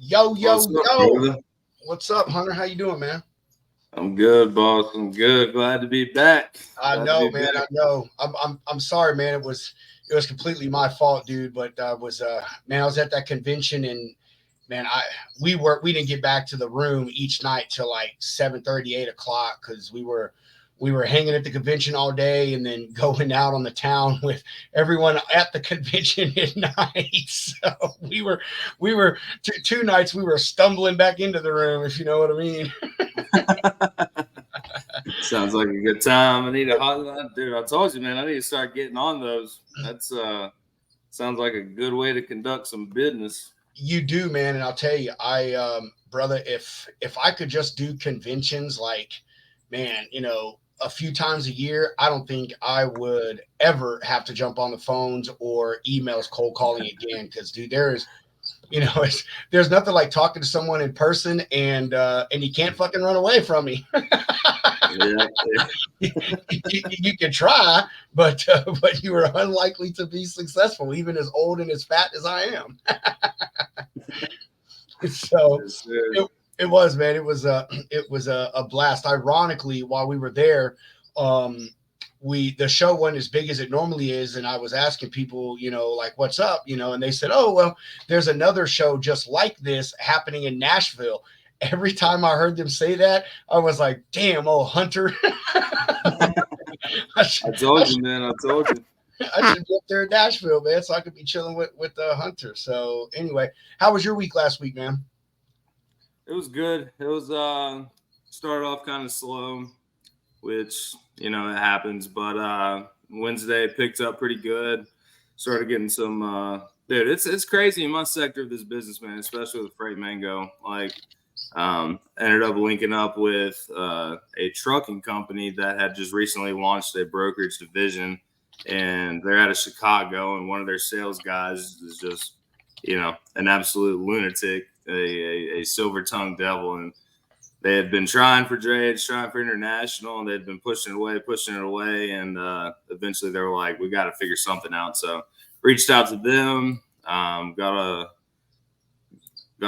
Yo, What's yo, up, yo. brother? What's up, Hunter? How you doing, man? I'm good, boss. I'm good. Glad to be back. I Glad to be know, man. back. I know. I'm sorry, man. It was completely my fault, dude. But was man, I was at that convention and man, we didn't get back to the room each night till like 7:30, 8 o'clock because we were hanging at the convention all day and then going out on the town with everyone at the convention at night. So we were two nights we were stumbling back into the room, if you know what I mean. Sounds like a good time. I need a hotline, dude. I told you, man. I need to start getting on those. That's sounds like a good way to conduct some business. You do, man, and I'll tell you, brother, if I could just do conventions like, man, a few times a year, I don't think I would ever have to jump on the phones or emails cold calling again. Because, dude, there's nothing like talking to someone in person, and you can't fucking run away from me. Yeah, You can try, but you are unlikely to be successful, even as old and as fat as I am. So yes, sir. it was, man. It was a blast. Ironically, while we were there, um, the show wasn't as big as it normally is, and I was asking people, like, what's up, and they said, oh well, there's another show just like this happening in Nashville. Every time I heard them say that, I was like, damn, oh Hunter, I should, I I told you, should, man. I told you. I should be up there in Nashville, man, so I could be chilling with Hunter. So anyway, how was your week last week, man? It was good. It was started off kind of slow, which it happens. But Wednesday picked up pretty good. Started getting some. Dude, it's crazy in my sector of this business, man, especially with Freight Mango. Like, ended up linking up with a trucking company that had just recently launched a brokerage division, and they're out of Chicago, and one of their sales guys is just an absolute lunatic, a silver tongued devil, and they had been trying for drayage, trying for international, and they'd been pushing it away, and eventually they were like, "We got to figure something out." So reached out to them, got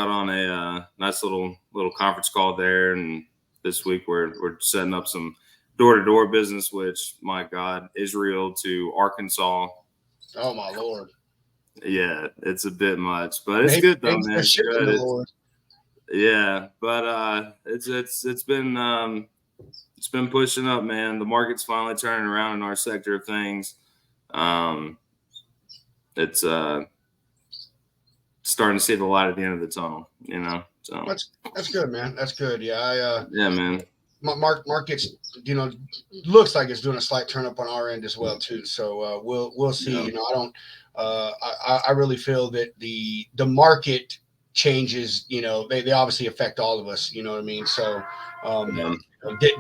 on a nice little conference call there, and this week we're setting up some door to door business. Which, my God, Israel to Arkansas, Oh my lord. yeah, it's a bit much, but it's Maybe, good though, maybe man. they're It's shipping good. the Lord. Yeah, but it's been pushing up, man. The market's finally turning around in our sector of things. Um, it's starting to see the light at the end of the tunnel. So That's good, man. That's good. Yeah, yeah, man. markets, looks like it's doing a slight turn up on our end as well too. So we'll see. Yeah, I don't. I really feel that the market changes. They obviously affect all of us. You know what I mean? So um, yeah.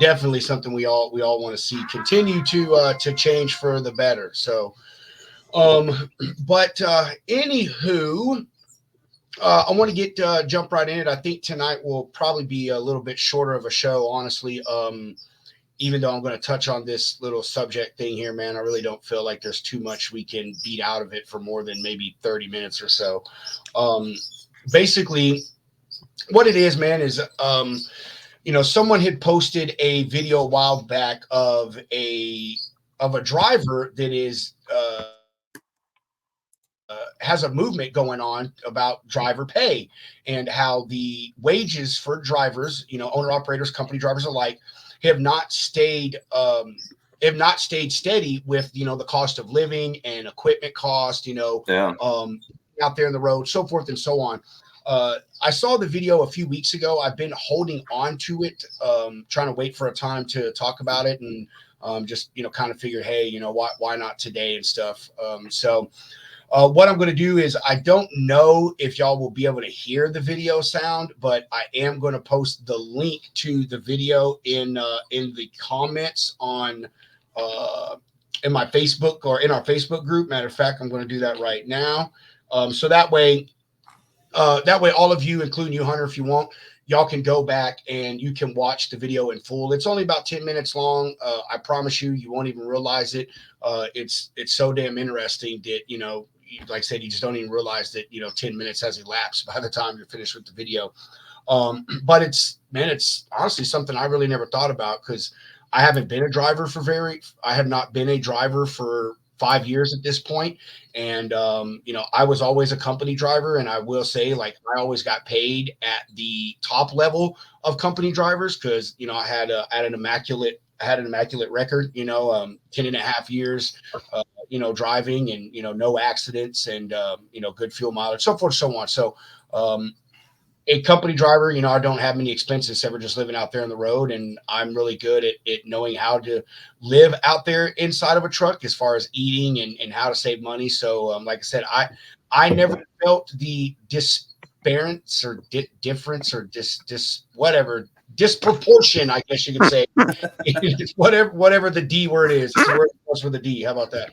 definitely something we all want to see continue to change for the better. So but anywho. I want to get jump right in it. I think tonight will probably be a little bit shorter of a show, honestly. Even though I'm going to touch on this little subject thing here, man, I really don't feel like there's too much we can beat out of it for more than maybe 30 minutes or so. Um, Basically, what it is, man, is someone had posted a video a while back of a driver that is has a movement going on about driver pay and how the wages for drivers, owner operators, company drivers alike, have not stayed steady with the cost of living and equipment cost, Yeah. out there in the road, so forth and so on. I saw the video a few weeks ago. I've been holding on to it, trying to wait for a time to talk about it, and just kind of figured, hey, why not today and stuff. What I'm going to do is I don't know if y'all will be able to hear the video sound, but I am going to post the link to the video in the comments on in my Facebook or in our Facebook group. Matter of fact, I'm going to do that right now. So that way, all of you, including you, Hunter, if you want, y'all can go back and you can watch the video in full. It's only about 10 minutes long. I promise you, you won't even realize it. It's so damn interesting that like I said, you just don't even realize that, 10 minutes has elapsed by the time you're finished with the video. But it's honestly something I really never thought about, because I haven't been a driver I have not been a driver for 5 years at this point. And, I was always a company driver, and I will say, like, I always got paid at the top level of company drivers, because, I had an immaculate record, 10 and a half years, driving, and, no accidents, and, good fuel mileage, so forth, so on. So, a company driver, I don't have many expenses ever, just living out there on the road. And I'm really good at knowing how to live out there inside of a truck, as far as eating, and how to save money. So, like I said, I never felt the disparance or difference, or whatever, disproportion, I guess you could say. whatever the D word is. It's the word that goes with the D. How about that?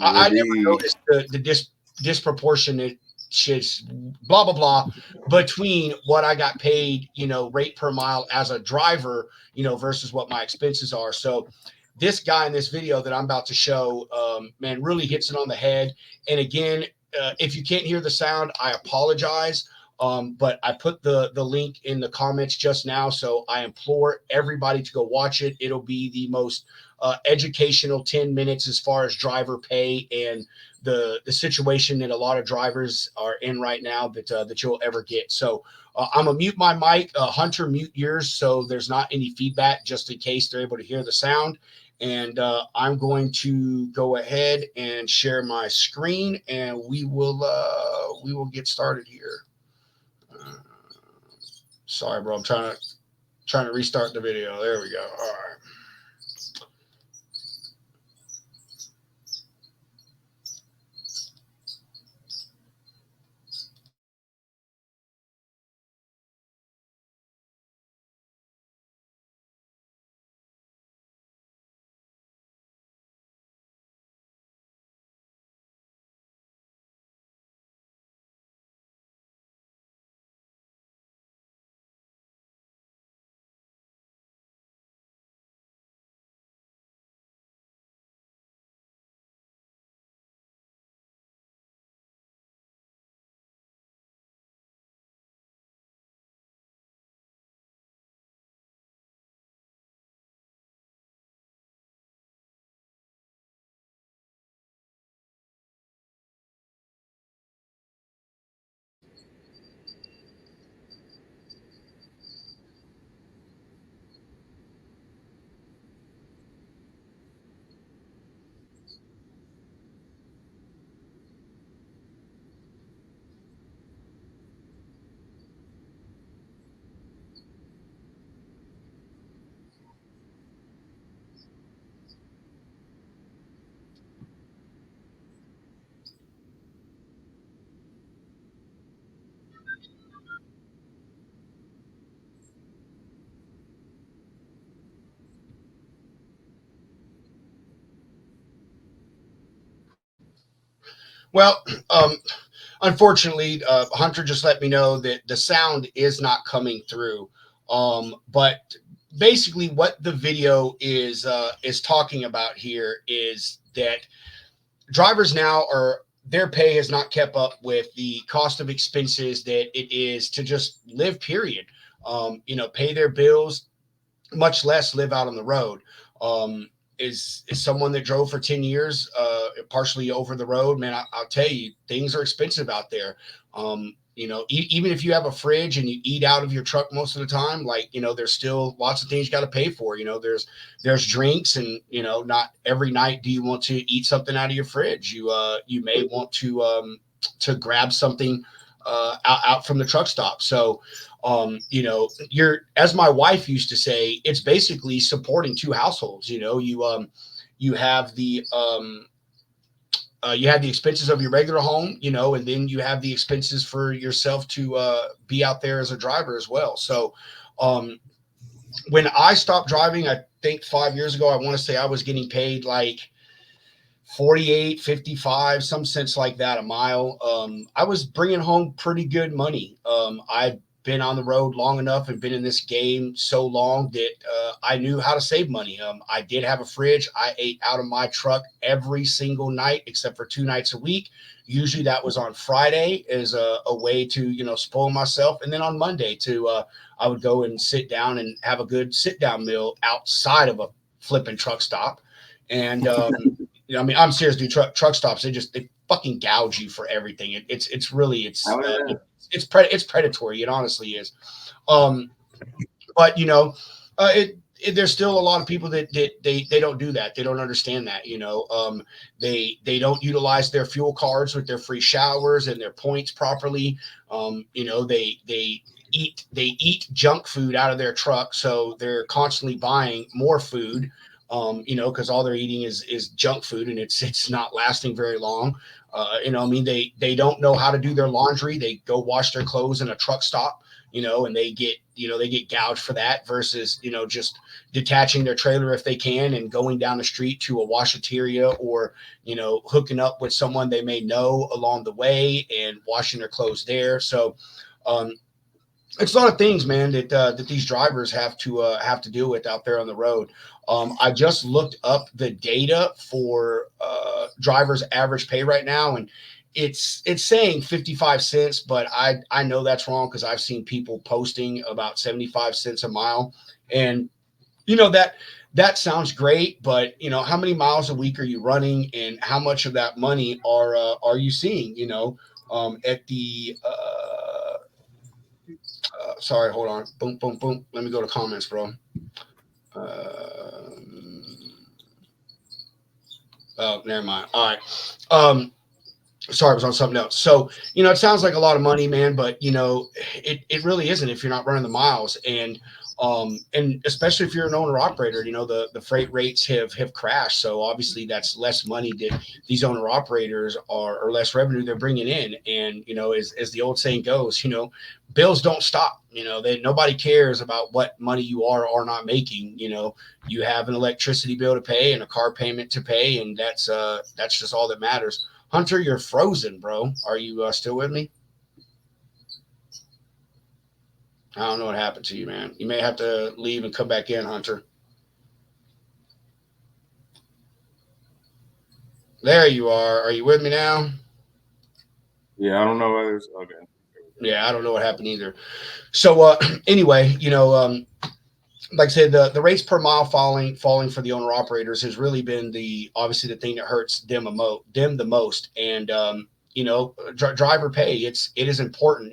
I never noticed the disproportionate shits, blah blah blah, between what I got paid, rate per mile as a driver, versus what my expenses are. So this guy in this video that I'm about to show, man, really hits it on the head. And again, if you can't hear the sound, I apologize. But I put the link in the comments just now, so I implore everybody to go watch it. It'll be the most educational 10 minutes as far as driver pay and the situation that a lot of drivers are in right now that you'll ever get. So I'm gonna mute my mic. Hunter, mute yours, so there's not any feedback, just in case they're able to hear the sound. And I'm going to go ahead and share my screen, and we will get started here. Sorry, bro. I'm trying to restart the video. There we go. All right. Well, unfortunately, Hunter just let me know that the sound is not coming through. But basically, what the video is talking about here is that drivers now are their pay has not kept up with the cost of expenses that it is to just live. Period. Pay their bills, much less live out on the road. Is someone that drove for 10 years, partially over the road, man, I'll tell you, things are expensive out there. Even if you have a fridge and you eat out of your truck most of the time, like, there's still lots of things you got to pay for. There's drinks, and, not every night do you want to eat something out of your fridge. You may want to grab something out from the truck stop. So, as my wife used to say, it's basically supporting two households. You have the expenses of your regular home, and then you have the expenses for yourself to be out there as a driver as well. So, when I stopped driving, I think 5 years ago, I want to say I was getting paid like 48, 55, some sense like that a mile. I was bringing home pretty good money. I been on the road long enough and been in this game so long that I knew how to save money. I did have a fridge. I ate out of my truck every single night except for 2 nights a week. Usually that was on Friday as a way to, spoil myself. And then on Monday I would go and sit down and have a good sit down meal outside of a flipping truck stop. And, I'm serious, dude. Truck stops, they fucking gouge you for everything. It's really, it's predatory. It honestly is. But there's still a lot of people that they don't do that. They don't understand that. They don't utilize their fuel cards with their free showers and their points properly. They eat junk food out of their truck, so they're constantly buying more food. Because all they're eating is junk food, and it's not lasting very long. They don't know how to do their laundry. They go wash their clothes in a truck stop, and they get gouged for that versus, just detaching their trailer if they can and going down the street to a washateria or, hooking up with someone they may know along the way and washing their clothes there. So, it's a lot of things, man, that these drivers have to deal with out there on the road. I just looked up the data for drivers' average pay right now, and it's saying 55 cents, but I know that's wrong because I've seen people posting about 75 cents a mile, and that sounds great, but how many miles a week are you running, and how much of that money are you seeing? At the sorry, hold on. Boom, boom, boom. Let me go to comments, bro. Oh, never mind. All right. Sorry, I was on something else. So, it sounds like a lot of money, man, but it really isn't if you're not running the miles. And especially if you're an owner operator, the freight rates have crashed. So obviously that's less money that these owner operators or less revenue they're bringing in. And, as the old saying goes, bills don't stop. Nobody cares about what money you are or not making. You have an electricity bill to pay and a car payment to pay, and that's just all that matters. Hunter, you're frozen, bro. Are you still with me? I don't know what happened to you, man. You may have to leave and come back in, Hunter. There you are. Are you with me now? Yeah, I don't know whether it's okay. Yeah, I don't know what happened either. So anyway, like I said, the rates per mile falling for the owner operators has really been obviously the thing that hurts them the most. And driver pay, it is important.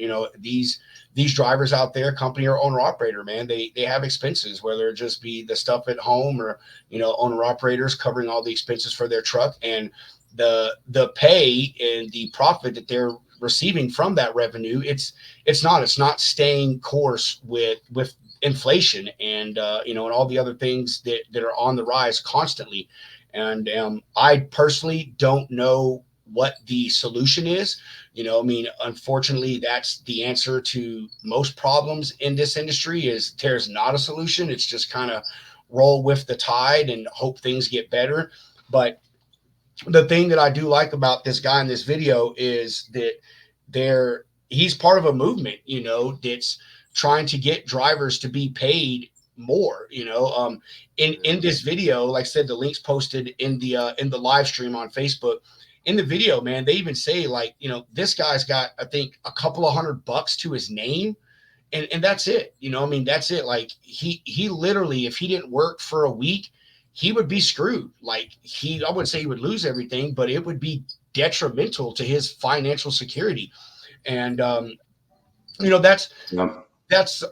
These drivers out there, company or owner operator, man, they have expenses, whether it just be the stuff at home or owner operators covering all the expenses for their truck, and the pay and the profit that they're receiving from that revenue, it's not staying course with inflation and and all the other things that are on the rise constantly. And I personally don't know what the solution is. Unfortunately, that's the answer to most problems in this industry. Is there's not a solution. It's just kind of roll with the tide and hope things get better. But the thing that I do like about this guy in this video is that he's part of a movement, that's trying to get drivers to be paid more. In this video, like I said, the link's posted in the live stream on Facebook. In the video, man, they even say, like, this guy's got, I think, a couple of $100 to his name, and that's it. That's it. Like, he literally, if he didn't work for a week, he would be screwed. Like, I wouldn't say he would lose everything, but it would be detrimental to his financial security. And that's Yep. it's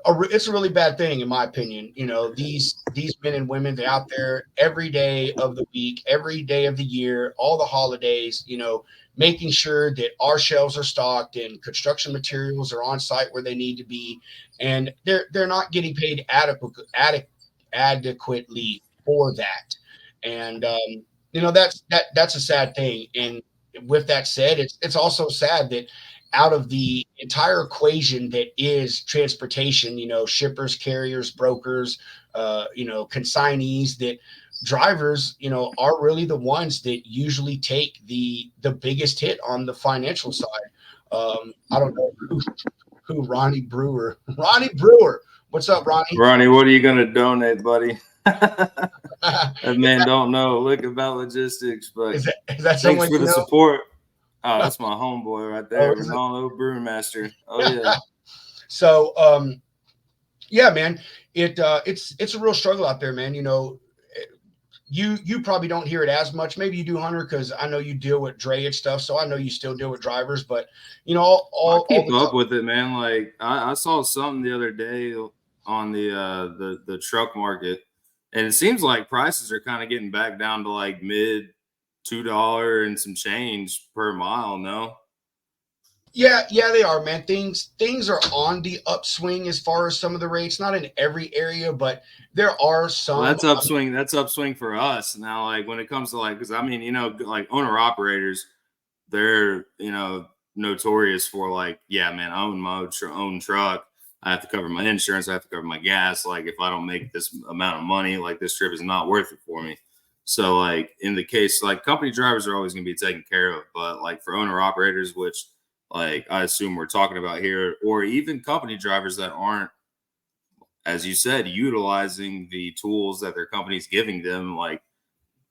a really bad thing, in my opinion. These men and women, they're out there every day of the week, every day of the year, all the holidays, making sure that our shelves are stocked and construction materials are on site where they need to be, and they're not getting paid adequately for that. And that's a sad thing. And with that said, it's also sad that out of the entire equation that is transportation, shippers, carriers, brokers, consignees, that drivers, are really the ones that usually take the biggest hit on the financial side. I don't know Who? Ronnie Brewer. Ronnie Brewer. What's up, Ronnie? Ronnie, what are you gonna donate, buddy? That man don't know lick about logistics, but is that thanks someone for you the know? support. Oh, that's my homeboy right there, Oh, is it? Ronaldo Brewmaster. Oh yeah. So yeah, man, it's a real struggle out there, man. You know, you probably don't hear it as much. Maybe you do, Hunter, because I know you deal with drayage stuff, so I know you still deal with drivers. But you know, I all keep the up with it, man. Like I saw something the other day on the truck market, and it seems like prices are kind of getting back down to like mid $2 and some change per mile. No, yeah, they are, man. Things are on the upswing as far as some of the rates. Not in every area, but there are well, some. that's upswing. That's upswing for us now. Like when it comes to like, because I mean, you know, like owner operators, they're notorious for like, yeah, man, I own my own truck. I have to cover my insurance. I have to cover my gas. Like if I don't make this amount of money, like this trip is not worth it for me. So like in the case, like company drivers are always going to be taken care of, but like for owner operators, which like I assume we're talking about here, or even company drivers that aren't, as you said, utilizing the tools that their company's giving them, like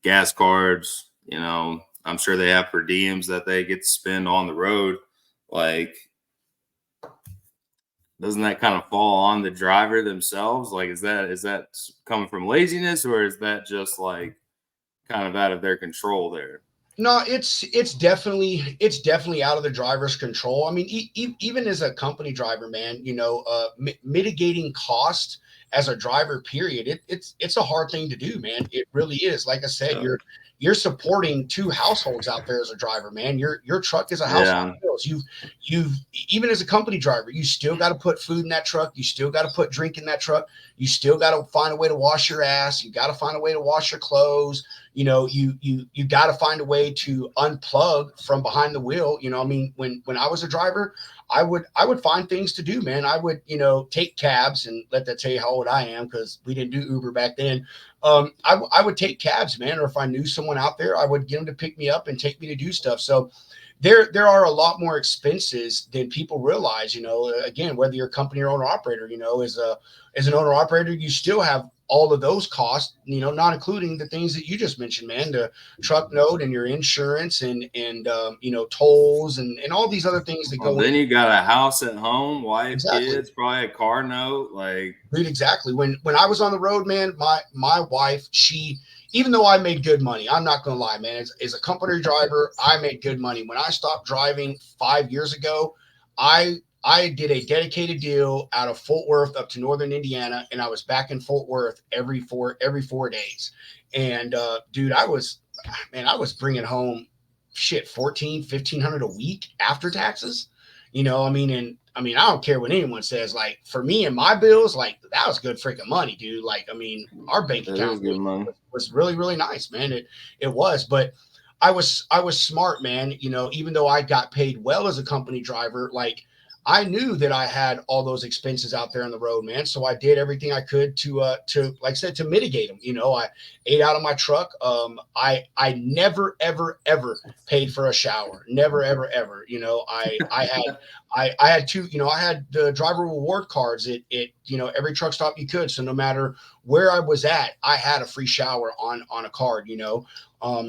gas cards, I'm sure they have per diems that they get to spend on the road. Like, doesn't that kind of fall on the driver themselves? Like, is that coming from laziness, or is that just like kind of out of their control there? No, it's definitely out of the driver's control. I mean, even as a company driver, man, you know, mitigating cost as a driver, period. It's a hard thing to do, man. It really is. Like I said, you're supporting two households out there as a driver, man. Your truck is a household Yeah. bills. You've even as a company driver, you still got to put food in that truck. You still got to put drink in that truck. You still got to find a way to wash your ass. You got to find a way to wash your clothes. You know, you got to find a way to unplug from behind the wheel. You know, I mean, when I was a driver, I would find things to do, man. I would, take cabs, and let that tell you how old I am, because we didn't do Uber back then. I would take cabs, man, or if I knew someone out there, I would get them to pick me up and take me to do stuff. So there are a lot more expenses than people realize. You know, again, whether you're a company or owner operator, as an owner operator, you still have all of those costs, not including the things that you just mentioned, man, the truck note and your insurance and tolls and all these other things that Well, go then in. you got a house at home, wife, Exactly. kids, probably a car note. Like, Dude, exactly. When I was on the road, man, my wife, even though I made good money, I'm not gonna lie, man. As a company driver, I made good money. When I stopped driving 5 years ago, I did a dedicated deal out of Fort Worth up to northern Indiana, and I was back in Fort Worth every 4 days. And dude, I was bringing home shit 1,500 a week after taxes. I don't care what anyone says. Like for me and my bills, like that was good freaking money, dude. Like, I mean, our bank that account is good money. was really, really nice, man. It was, but I was smart, man. Even though I got paid well as a company driver, like I knew that I had all those expenses out there on the road, man. So I did everything I could to like I said, to mitigate them. I ate out of my truck. I never, ever, ever paid for a shower. Never, ever, ever. I had two, I had the driver reward cards at every truck stop you could. So no matter where I was at, I had a free shower on a card, but Oh,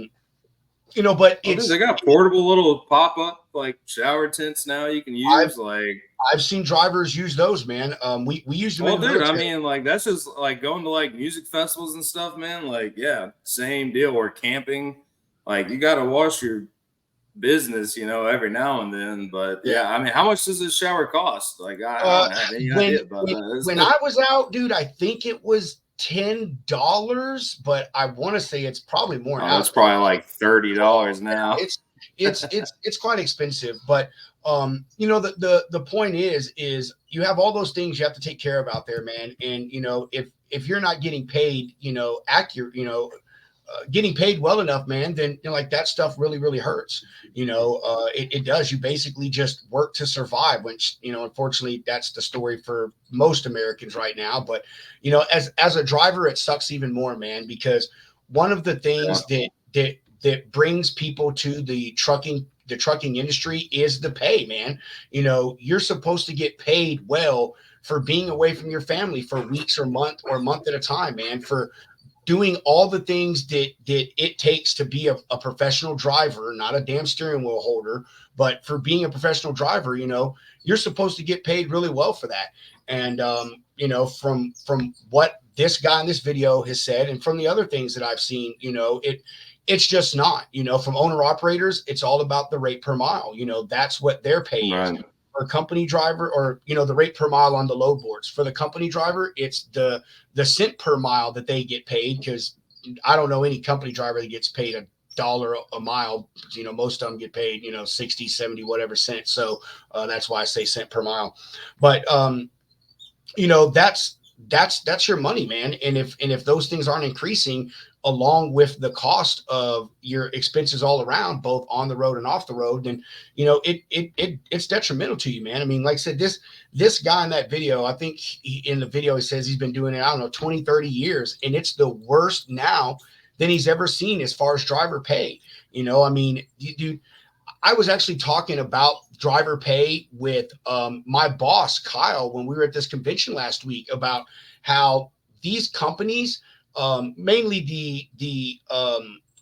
dude, they got portable little pop-up like shower tents now you can use. I've seen drivers use those, man. We used them. Well, dude, I mean, like that's just like going to like music festivals and stuff, man. Like, yeah, same deal. Or camping, like you got to wash your business, every now and then. But yeah, I mean, how much does this shower cost? Like, I don't have any idea about that. When I was out, dude, I think it was $10, but I want to say it's probably more now. It's probably like $30 now. It's quite expensive, but the point is you have all those things you have to take care of out there, man. And if you're not getting paid, accurate, getting paid well enough, man, then like that stuff really, really hurts. It does. You basically just work to survive, which unfortunately that's the story for most Americans right now. But as a driver, it sucks even more, man, because one of the things that brings people to the the trucking industry is the pay, man. You know, you're supposed to get paid well for being away from your family for weeks or month at a time, man, for doing all the things that it takes to be a professional driver, not a damn steering wheel holder, but for being a professional driver, you know, you're supposed to get paid really well for that. And you know, from what this guy in this video has said, and from the other things that I've seen, you know, it's just not, you know, from owner operators, it's all about the rate per mile. You know, that's what their pay is. Right. For a company driver, or you know, the rate per mile on the load boards. For the company driver, it's the cent per mile that they get paid, because I don't know any company driver that gets paid $1 a mile. You know, most of them get paid, you know, 60, 70, whatever cents. So that's why I say cent per mile. But you know, that's your money, man. And if those things aren't increasing along with the cost of your expenses all around, both on the road and off the road, then you know it's detrimental to you, man. I mean, like I said, this guy in that video, I think in the video he says he's been doing it, I don't know, 20, 30 years, and it's the worst now than he's ever seen as far as driver pay. You know, I mean, dude, I was actually talking about driver pay with my boss, Kyle, when we were at this convention last week, about how these companies, mainly the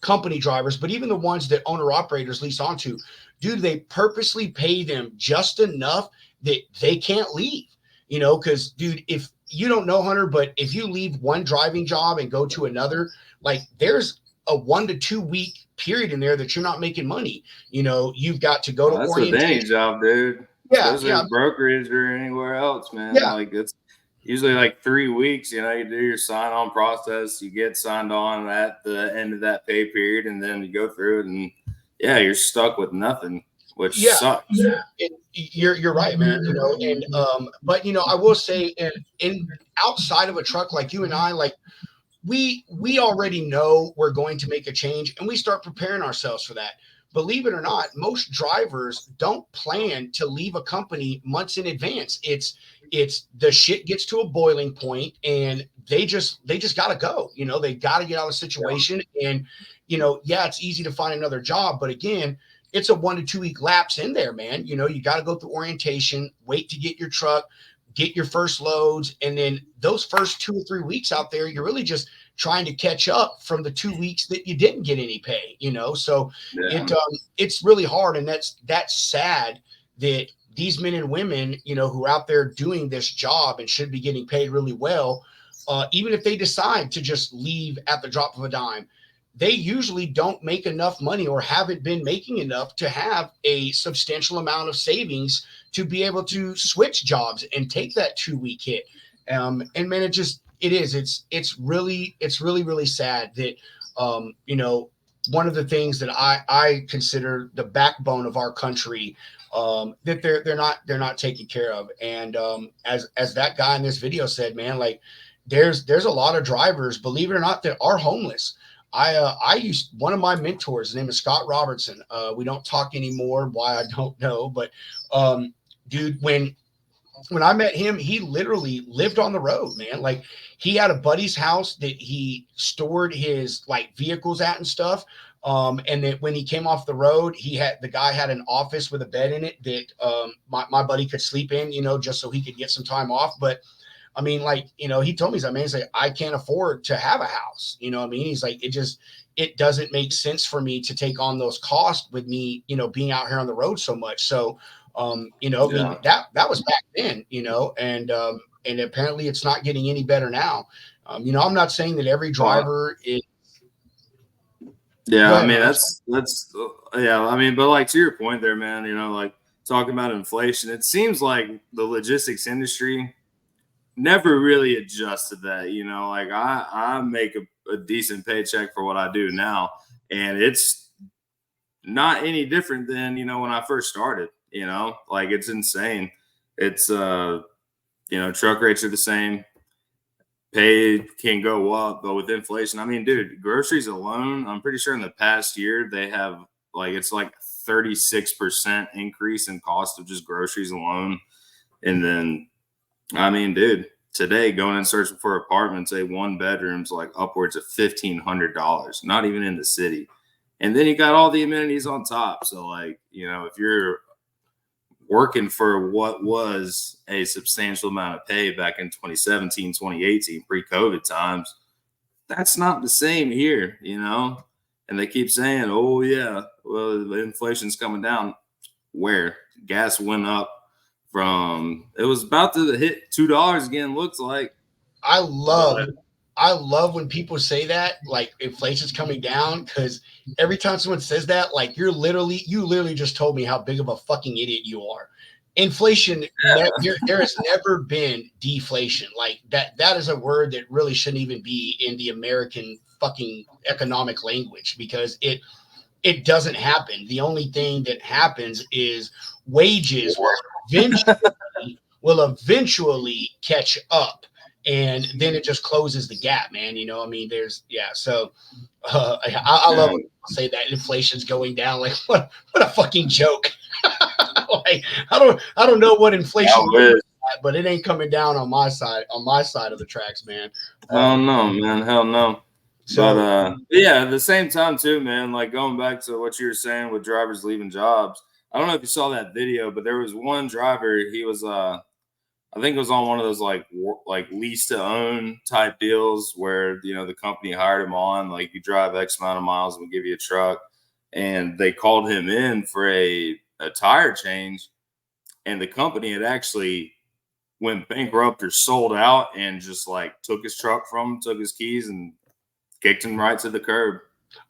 company drivers, but even the ones that owner operators lease onto, dude, they purposely pay them just enough that they can't leave, you know, because, dude, if you don't know, Hunter, but if you leave one driving job and go to another, like there's a 1 to 2 week period in there that you're not making money. You know, you've got to go to That's with any orientation. job, dude. Yeah, Especially yeah, in brokerage or anywhere else, man. yeah. Like it's usually like 3 weeks. You know, you do your sign on process, you get signed on at the end of that pay period, and then you go through it, and yeah, you're stuck with nothing, which Yeah, sucks. you're right, man. You know, and but you know, I will say, in outside of a truck, like you and I, like we already know we're going to make a change, and we start preparing ourselves for that. Believe it or not, most drivers don't plan to leave a company months in advance. It's the shit gets to a boiling point, and they just got to go. You know, they got to get out of the situation, and you know, yeah, it's easy to find another job, but again, it's a 1 to 2 week lapse in there, man. You know, you got to go through orientation, wait to get your truck, get your first loads, and then those first 2 or 3 weeks out there, you're really just trying to catch up from the 2 weeks that you didn't get any pay, you know. So Yeah. it's really hard, and that's sad that these men and women, you know, who are out there doing this job and should be getting paid really well, even if they decide to just leave at the drop of a dime, they usually don't make enough money or haven't been making enough to have a substantial amount of savings to be able to switch jobs and take that 2 week hit. And man, it's really sad that, you know, one of the things that I consider the backbone of our country, that they're not taken care of. And as that guy in this video said, man, like there's a lot of drivers, believe it or not, that are homeless. I used one of my mentors, his name is Scott Robertson. We don't talk anymore. Why, I don't know, but dude, when I met him, he literally lived on the road, man. Like he had a buddy's house that he stored his like vehicles at and stuff. And then when he came off the road, the guy had an office with a bed in it that my buddy could sleep in, you know, just so he could get some time off. But I mean, like, you know, he told me, he's like, man, he's like, I can't afford to have a house. You know what I mean? He's like, it doesn't make sense for me to take on those costs with me, you know, being out here on the road so much. So, you know, Yeah. I mean, that was back then, you know, and apparently it's not getting any better now. You know, I'm not saying that every driver is. Yeah, Go I ahead, mean Hunter. that's yeah, I mean, but like to your point there, man, you know, like talking about inflation, it seems like the logistics industry never really adjusted that, you know. Like I make a decent paycheck for what I do now, and it's not any different than, you know, when I first started, you know. Like it's insane. It's you know, truck rates are the same, pay can go up, but with inflation, I mean, dude, groceries alone, I'm pretty sure in the past year they have like it's like 36% increase in cost of just groceries alone. And then I mean, dude, today going and searching for apartments, a one bedroom's like upwards of $1,500, not even in the city. And then you got all the amenities on top. So, like, you know, if you're working for what was a substantial amount of pay back in 2017, 2018, pre-COVID times, that's not the same here, you know? And they keep saying, oh, yeah, well, the inflation's coming down. Where gas went up from, it was about to hit $2 again, looks like. I love when people say that, like inflation's coming down, because every time someone says that, like you literally just told me how big of a fucking idiot you are. Inflation, there has never been deflation. Like that is a word that really shouldn't even be in the American fucking economic language, because it doesn't happen. The only thing that happens is wages will eventually catch up, and then it just closes the gap, man. You know, I mean, so I love when people say that inflation's going down. Like, what a fucking joke. Like, I don't know what inflation is, but it ain't coming down on my side of the tracks, man. Hell no, man. Hell no. So, but yeah, at the same time too, man, like going back to what you were saying with drivers leaving jobs. I don't know if you saw that video, but there was one driver, he was I think it was on one of those like lease to own type deals where, you know, the company hired him on, like you drive X amount of miles and we'll give you a truck. And they called him in for a tire change, and the company had actually went bankrupt or sold out and just like took his truck from him, took his keys and kicked him right to the curb.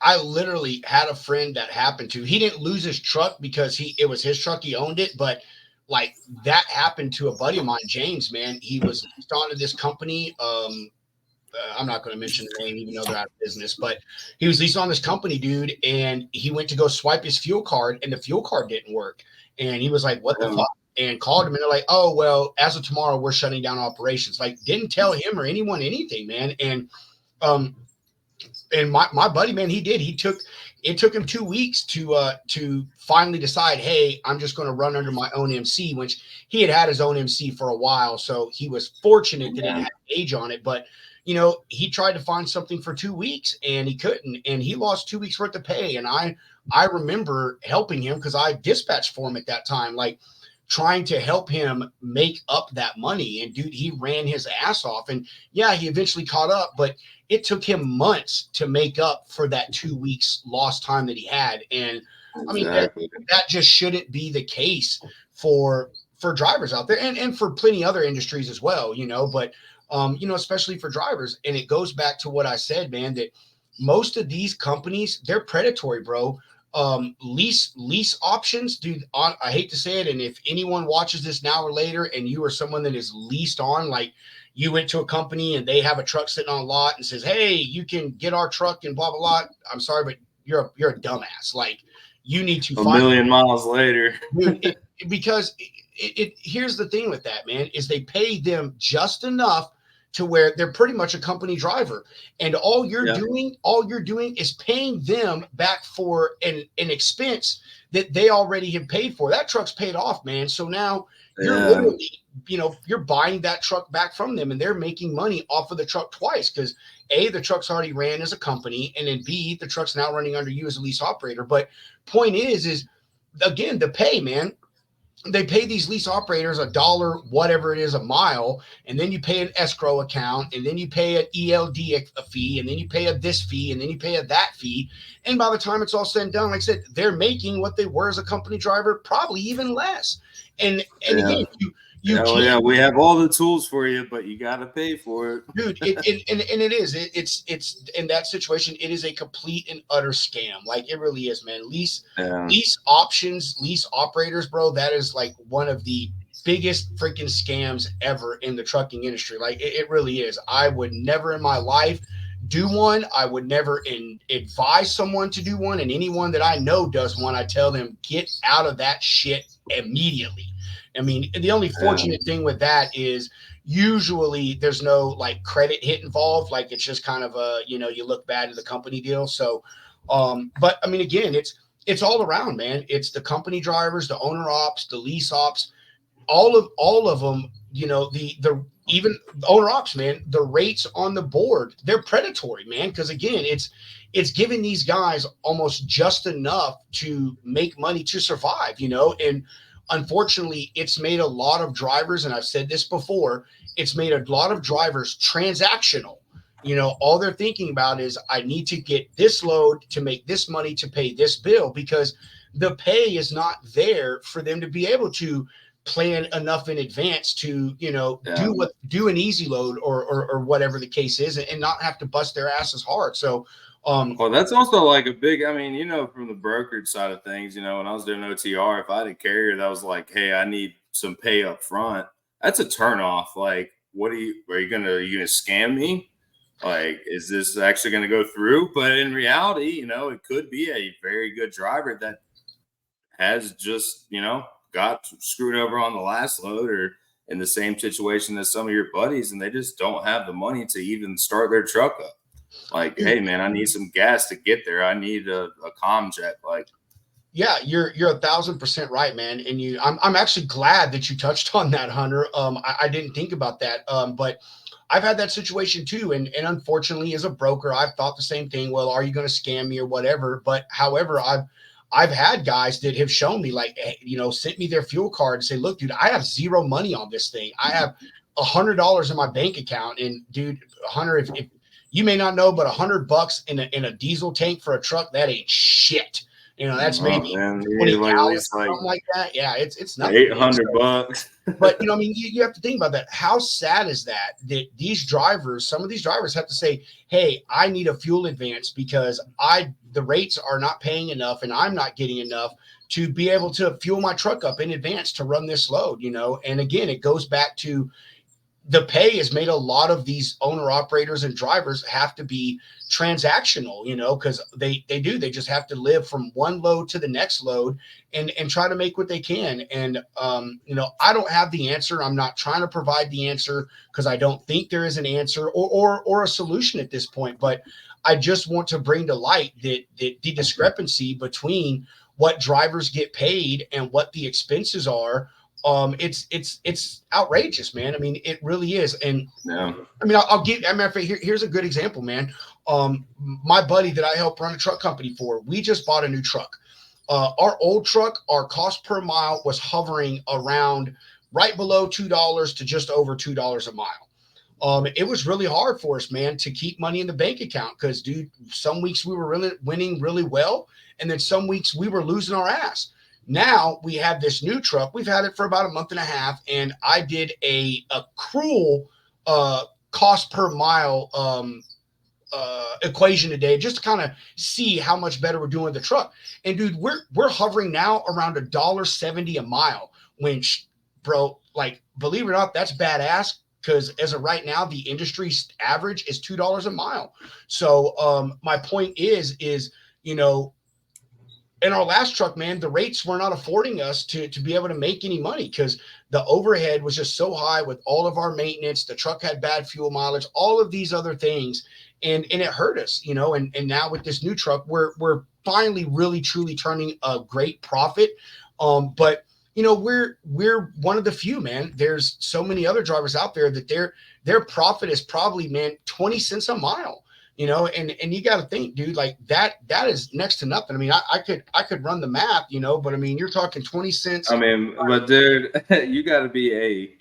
I literally had a friend that happened to. He didn't lose his truck because it was his truck. He owned it, but like that happened to a buddy of mine, James. Man, he was onto this company. I'm not going to mention the name, even though they're out of business, but he was leased on this company, dude, and he went to go swipe his fuel card, and the fuel card didn't work, and he was like, "What the fuck?" And called him, and they're like, "Oh, well, as of tomorrow, we're shutting down operations." Like, didn't tell him or anyone anything, man, and my buddy, man, it took him 2 weeks to finally decide, hey, I'm just going to run under my own MC, which he had his own MC for a while. So he was fortunate that he had age on it, but you know, he tried to find something for 2 weeks and he couldn't, and he lost 2 weeks worth of pay. And I remember helping him because I dispatched for him at that time, like trying to help him make up that money. And dude, he ran his ass off, and yeah, he eventually caught up, but it took him months to make up for that 2 weeks lost time that he had. And I mean, that just shouldn't be the case for drivers out there, and for plenty other industries as well, you know, but you know, especially for drivers. And it goes back to what I said, man, that most of these companies, they're predatory, bro. Lease options, dude, I hate to say it, and if anyone watches this now or later and you are someone that is leased on, like you went to a company and they have a truck sitting on a lot and says, hey, you can get our truck and blah blah blah, I'm sorry, but you're a dumbass. Like, you need to find a million miles later. Dude, because here's the thing with that, man, is they pay them just enough to where they're pretty much a company driver, and all you're doing is paying them back for an expense that they already have paid for. That truck's paid off, man. So now you're literally, you know, you're buying that truck back from them, and they're making money off of the truck twice, because A, the truck's already ran as a company, and then B, the truck's now running under you as a lease operator. But point is again, the pay, man. They pay these lease operators $1, whatever it is, a mile, and then you pay an escrow account, and then you pay an ELD a fee, and then you pay a this fee, and then you pay a that fee. And by the time it's all said and done, like I said, they're making what they were as a company driver, probably even less. And again, we have all the tools for you, but you got to pay for it, dude. It's in that situation, it is a complete and utter scam. Like, it really is, man. Lease options, lease operators, bro. That is like one of the biggest freaking scams ever in the trucking industry. Like, it really is. I would never in my life do one. I would never advise someone to do one. And anyone that I know does one, I tell them, get out of that shit immediately. I mean, the only fortunate thing with that is usually there's no like credit hit involved. Like, it's just kind of a, you know, you look bad at the company deal. So, but I mean, again, it's all around, man. It's the company drivers, the owner ops, the lease ops, all of them. the even owner ops, man, the rates on the board, they're predatory, man. Because again, it's giving these guys almost just enough to make money to survive, and unfortunately, it's made a lot of drivers, and I've said this before, it's made a lot of drivers transactional. All they're thinking about is I need to get this load to make this money to pay this bill, because the pay is not there for them to be able to plan enough in advance to, do an easy load or whatever the case is, and not have to bust their asses hard. So, well, that's also like a big, I mean, from the brokerage side of things, when I was doing OTR, if I had a carrier that was like, hey, I need some pay up front, that's a turnoff. Like, are you gonna scam me? Like, is this actually going to go through? But in reality, it could be a very good driver that has just, got screwed over on the last load, or in the same situation as some of your buddies, and they just don't have the money to even start their truck up. Like, hey, man, I need some gas to get there. I need a comm jet. Like, yeah, you're 1,000% right, man. And I'm actually glad that you touched on that, Hunter. I didn't think about that. But I've had that situation too. And unfortunately, as a broker, I've thought the same thing. Well, are you going to scam me or whatever? But however, I've had guys that have shown me, like, sent me their fuel card and say, look, dude, I have zero money on this thing. I have $100 in my bank account. And dude, Hunter, if you may not know, but $100 in a diesel tank for a truck, that ain't shit. That's maybe 20 gallons, something like that. Yeah, it's nothing. $800. But you have to think about that. How sad is that these drivers, some of these drivers have to say, hey, I need a fuel advance because the rates are not paying enough and I'm not getting enough to be able to fuel my truck up in advance to run this load, And again, it goes back to the pay has made a lot of these owner operators and drivers have to be transactional, because they they just have to live from one load to the next load and try to make what they can. And, I don't have the answer. I'm not trying to provide the answer because I don't think there is an answer or a solution at this point, but I just want to bring to light that the discrepancy between what drivers get paid and what the expenses are. It's outrageous, man. I mean, it really is. And yeah. I mean, I'll give, here's a good example, man. My buddy that I help run a truck company for, we just bought a new truck. Our old truck, our cost per mile was hovering around right below $2 to just over $2 a mile. It was really hard for us, man, to keep money in the bank account because, dude, some weeks we were really winning really well, and then some weeks we were losing our ass. Now we have this new truck. We've had it for about a month and a half, and I did a cruel cost per mile equation today just to kind of see how much better we're doing with the truck. And dude, we're hovering now around $1.70 a mile, which, bro, like, believe it or not, that's badass. Because as of right now, the industry average is $2 a mile. So my point is, in our last truck, man, the rates were not affording us to be able to make any money because the overhead was just so high with all of our maintenance. The truck had bad fuel mileage, all of these other things. And it hurt us, and now with this new truck, we're finally really, truly turning a great profit. But we're one of the few, man. There's so many other drivers out there that their profit is probably, man, 20 cents a mile. And you got to think, dude, like that is next to nothing. I mean, I could run the math, but I mean, you're talking 20 cents. I mean, but dude, you got to be a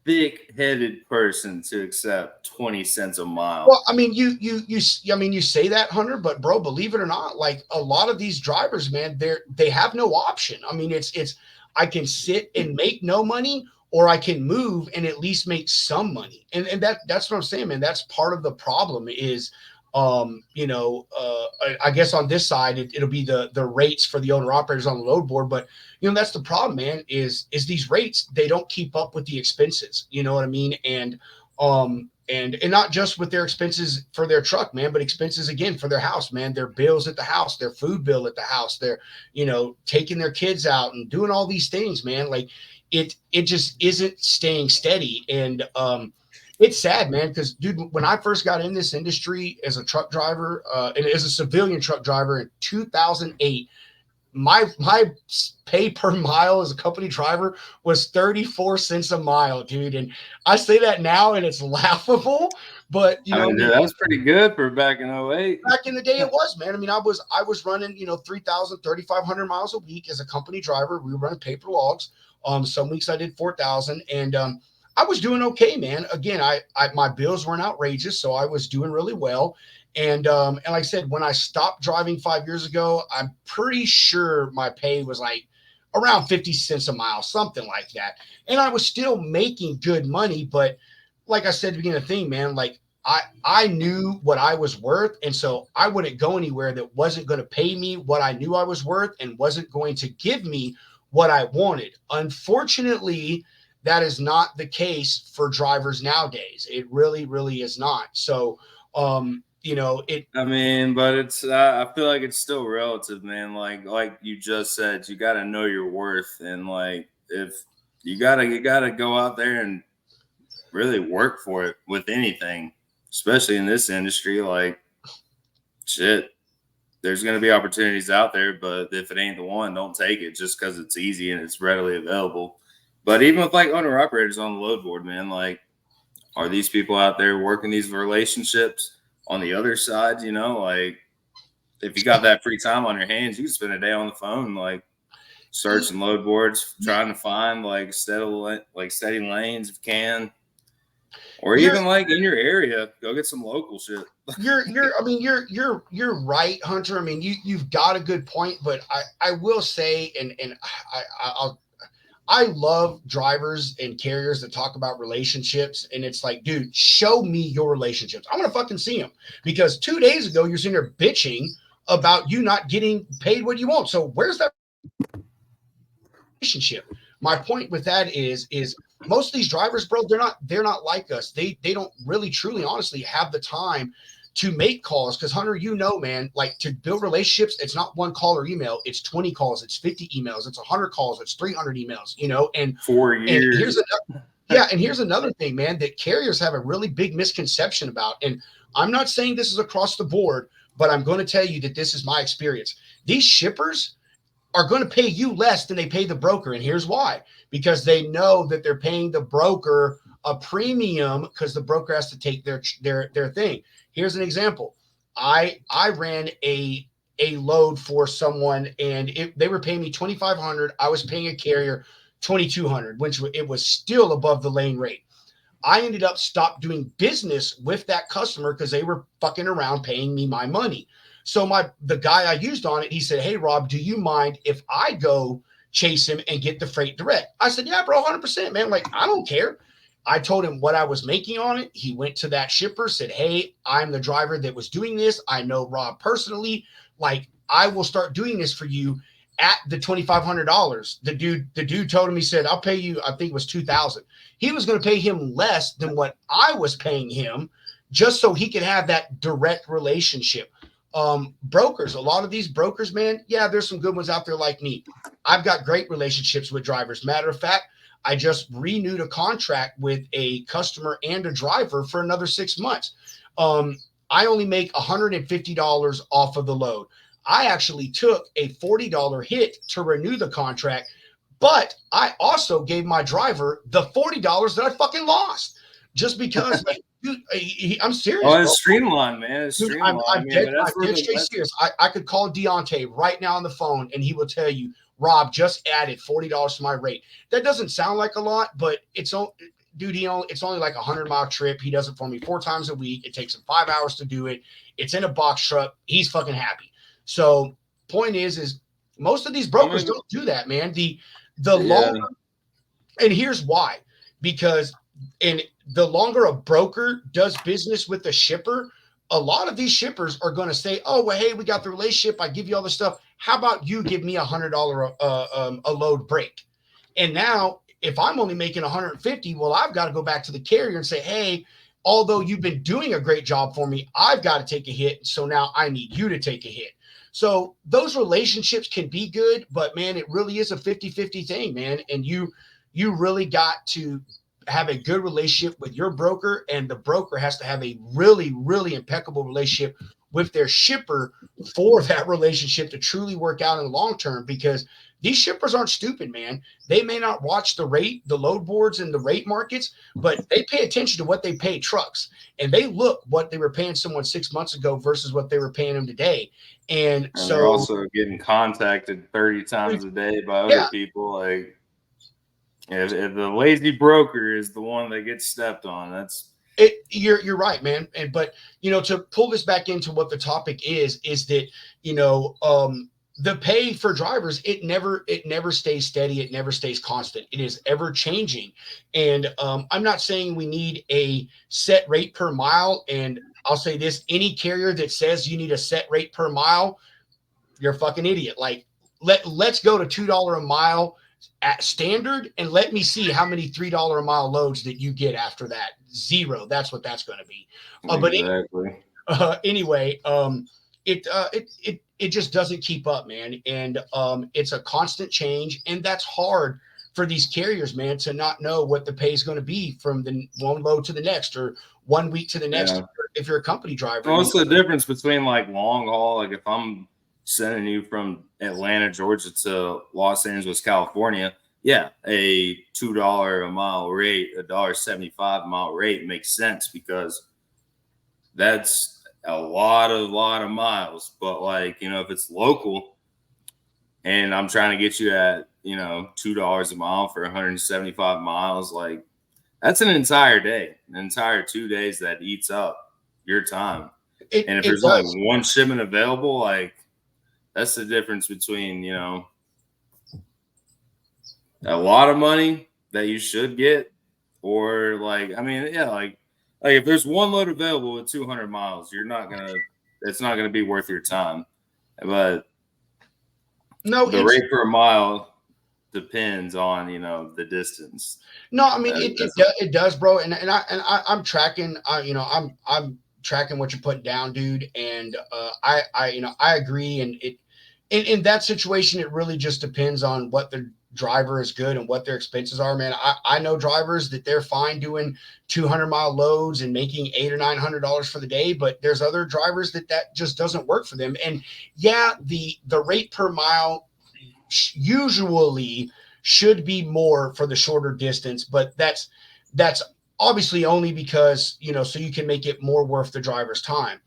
thick-headed person to accept 20 cents a mile. Well, I mean, you say that, Hunter, but bro, believe it or not, like a lot of these drivers, man, they have no option. I mean, it's I can sit and make no money, or I can move and at least make some money. And that's what I'm saying, man. That's part of the problem is, I guess on this side, it'll be the rates for the owner operators on the load board. But, that's the problem, man, is these rates, they don't keep up with the expenses. You know what I mean? And not just with their expenses for their truck, man, but expenses again for their house, man, their bills at the house, their food bill at the house, they're, taking their kids out and doing all these things, man. Like, it just isn't staying steady. And it's sad, man, because, dude, when I first got in this industry as a truck driver and as a civilian truck driver in 2008, my pay per mile as a company driver was 34 cents a mile, dude. And I say that now and it's laughable, but you know, dude, that was pretty good for back in 08. Back in the day, it was, man. I mean, I was running, 3,000, 3,500 miles a week as a company driver. We were running paper logs. Some weeks I did 4,000, and I was doing okay, man. Again, I my bills weren't outrageous, so I was doing really well. And like I said, when I stopped driving 5 years ago, I'm pretty sure my pay was like around 50 cents a mile, something like that. And I was still making good money, but like I said at the beginning of the thing, man, like I knew what I was worth, and so I wouldn't go anywhere that wasn't going to pay me what I knew I was worth and wasn't going to give me what I wanted. Unfortunately, that is not the case for drivers nowadays. It really, really is not. So, I mean, but it's I feel like it's still relative, man. Like you just said, you got to know your worth, and like if you gotta go out there and really work for it with anything, especially in this industry. Like, shit, there's going to be opportunities out there, but if it ain't the one, don't take it just because it's easy and it's readily available. But even with like owner operators on the load board, man, like, are these people out there working these relationships on the other side? Like, if you got that free time on your hands, you can spend a day on the phone, like searching load boards, trying to find like steady lanes if you can. Or even like in your area, go get some local shit. You're right, Hunter. I mean, you've got a good point, but I will say, and I love drivers and carriers that talk about relationships, and it's like, dude, show me your relationships. I want to fucking see them, because 2 days ago you're sitting there bitching about you not getting paid what you want. So where's that relationship? My point with that is most of these drivers, bro, they're not like us. They don't really, truly, honestly have the time to make calls. Because Hunter, man, like, to build relationships, it's not one call or email. It's 20 calls. It's 50 emails. It's 100 calls. It's 300 emails. And 4 years. And here's another thing, man, that carriers have a really big misconception about. And I'm not saying this is across the board, but I'm going to tell you that this is my experience. These shippers are going to pay you less than they pay the broker. And here's why: because they know that they're paying the broker a premium, because the broker has to take their thing. Here's an example. I ran a load for someone, and they were paying me $2,500. I was paying a carrier $2,200, which it was still above the lane rate. I ended up stopped doing business with that customer because they were fucking around paying me my money. So the guy I used on it, he said, "Hey, Rob, do you mind if I go chase him and get the freight direct?" I said, "Yeah, bro, 100%, man. Like, I don't care." I told him what I was making on it. He went to that shipper, said, "Hey, I'm the driver that was doing this. I know Rob personally. Like, I will start doing this for you at the $2,500. The dude told him, he said, "I'll pay you," I think it was $2,000. He was going to pay him less than what I was paying him, just so he could have that direct relationship. Brokers, a lot of these brokers, man, yeah, there's some good ones out there like me. I've got great relationships with drivers. Matter of fact, I just renewed a contract with a customer and a driver for another 6 months. I only make $150 off of the load. I actually took a $40 hit to renew the contract, but I also gave my driver the $40 that I fucking lost, just because. Dude, I'm serious. Oh, it's streamlined, man. It's streamlined. I'm dead serious. I could call Deontay right now on the phone, and he will tell you, "Rob just added $40 to my rate." That doesn't sound like a lot, but it's only like a 100-mile trip. He does it for me 4 times a week. It takes him 5 hours to do it. It's in a box truck. He's fucking happy. So point is most of these brokers don't do that, man. Longer, and here's why: because the longer a broker does business with the shipper, a lot of these shippers are going to say, "Oh, well, hey, we got the relationship. I give you all this stuff. How about you give me $100 a load break?" And now, if I'm only making $150, well, I've got to go back to the carrier and say, "Hey, although you've been doing a great job for me, I've got to take a hit. So now I need you to take a hit." So those relationships can be good, but man, it really is a 50-50 thing, man. And you really got to have a good relationship with your broker, and the broker has to have a really, really impeccable relationship with their shipper for that relationship to truly work out in the long term, because these shippers aren't stupid, man. They may not watch the rate, the load boards and the rate markets, but they pay attention to what they pay trucks, and they look what they were paying someone 6 months ago versus what they were paying them today. And they're so, also getting contacted 30 times a day by other yeah, people. Like, if the lazy broker is the one that gets stepped on, that's you're right, man. And but to pull this back into what the topic is that the pay for drivers, it never stays steady, it never stays constant, it is ever changing. And I'm not saying we need a set rate per mile. And I'll say this: any carrier that says you need a set rate per mile, you're a fucking idiot. Like, let's go to $2 a mile at standard, and let me see how many $3 a mile loads that you get after that. Zero. That's what that's going to be. exactly. Anyway, it just doesn't keep up, man. And it's a constant change, and that's hard for these carriers, man, to not know what the pay is going to be from the one load to the next, or 1 week to the next. Yeah. If you're a company driver, What's the difference between like long haul? Like, if I'm sending you from Atlanta, Georgia to Los Angeles, California, yeah, a $2 a mile rate, $1.75 a mile rate makes sense, because that's a lot of miles. But like, if it's local and I'm trying to get you at, $2 a mile for 175 miles, like, that's an entire day, an entire 2 days that eats up your time. And if there's only one shipment available, like, that's the difference between, a lot of money that you should get, or like, I mean, yeah, like if there's one load available at 200 miles, it's not gonna be worth your time. But the rate per mile depends on the distance. No, I mean it does, bro. And I'm tracking. I'm tracking what you're putting down, dude. And I agree. And in that situation, it really just depends on what the driver is good and what their expenses are, man. I know drivers that they're fine doing 200-mile loads and making $800 or $900 for the day, but there's other drivers that just doesn't work for them. And yeah, the rate per mile usually should be more for the shorter distance, but that's obviously only because so you can make it more worth the driver's time.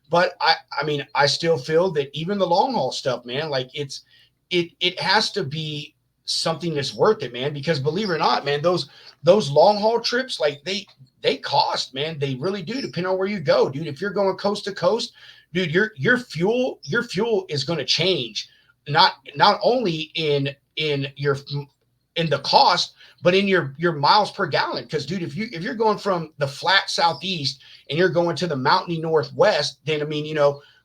But I mean, I still feel that even the long haul stuff, man, like it has to be something that's worth it, man, because believe it or not, man, those long haul trips, like they cost, man. They really do, depending on where you go, dude. If you're going coast to coast, dude, your fuel is going to change, not only in the cost, but in your miles per gallon. Because, dude, if you're going from the flat southeast and you're going to the mountainy northwest, then I mean,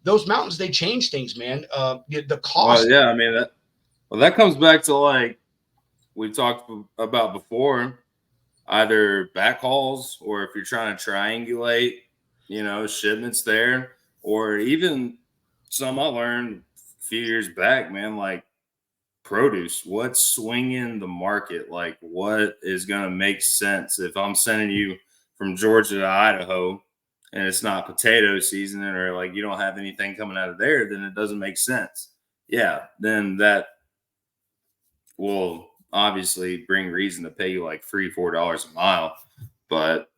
those mountains, they change things, man. The cost. Well, yeah, I mean that comes back to, like we talked about before, either backhauls, or if you're trying to triangulate, shipments there, or even some I learned a few years back, man, like produce. What's swinging the market? Like, what is going to make sense? If I'm sending you from Georgia to Idaho and it's not potato season, or like you don't have anything coming out of there, then it doesn't make sense. Yeah, then that will obviously bring reason to pay you like $3-4 a mile. But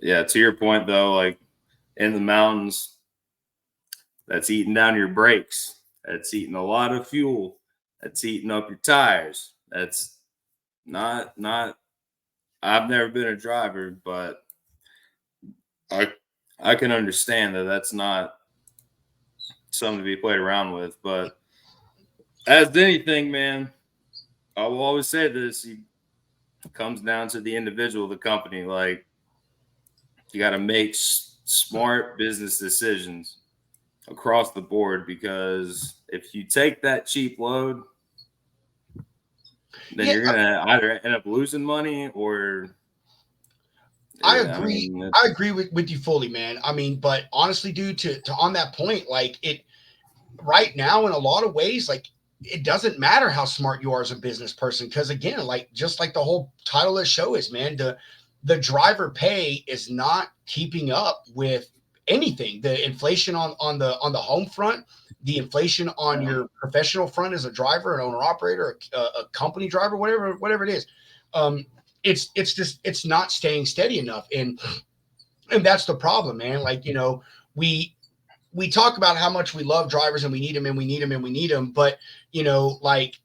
yeah, to your point though, like in the mountains, that's eating down your brakes. That's eating a lot of fuel. That's eating up your tires. That's not I've never been a driver, but I can understand that that's not something to be played around with. But as anything, man, I will always say this: it comes down to the individual, the company. Like, you got to make smart business decisions across the board, because if you take that cheap load, then you're gonna either end up losing money or. I agree. I agree with you fully, man. I mean, but honestly, dude, to on that point, like it right now, in a lot of ways, like it doesn't matter how smart you are as a business person, because again, like just like the whole title of the show is, man, the driver pay is not keeping up with anything. The inflation on the home front, the inflation on your professional front as a driver, an owner operator, a company driver, whatever it is. It's not staying steady enough, and that's the problem, man. Like, we talk about how much we love drivers and we need them and we need them and we need them, but like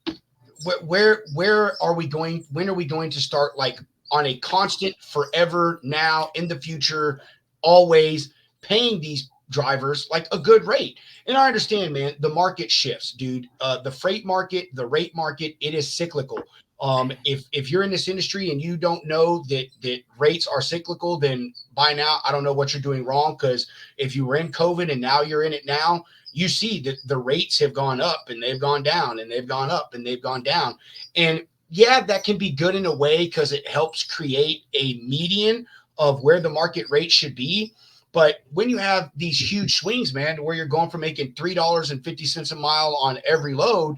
where are we going? When are we going to start like on a constant, forever, now, in the future, always paying these drivers like a good rate? And I understand, man, the market shifts, dude. The freight market, the rate market, it is cyclical. If you're in this industry and you don't know that rates are cyclical, then by now I don't know what you're doing wrong. Because if you were in COVID and now you're in it now, you see that the rates have gone up and they've gone down and they've gone up and they've gone down. And yeah, that can be good in a way because it helps create a median of where the market rate should be. But when you have these huge swings, man, where you're going from making $3.50 a mile on every load,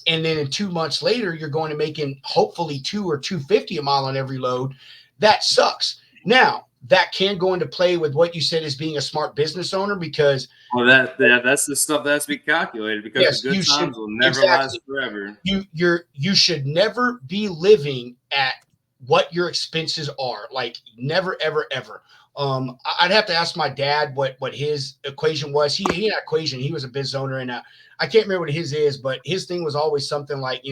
and then in 2 months later, you're going to making hopefully $2 or $2.50 a mile on every load, that sucks. Now, that can go into play with what you said as being a smart business owner, because that's the stuff that has to be calculated, because yes, the good times will never last forever. You should never be living at what your expenses are. Like, never, ever, ever. I'd have to ask my dad what his equation was. He had an equation. He was a business owner, and I can't remember what his is, but his thing was always something like,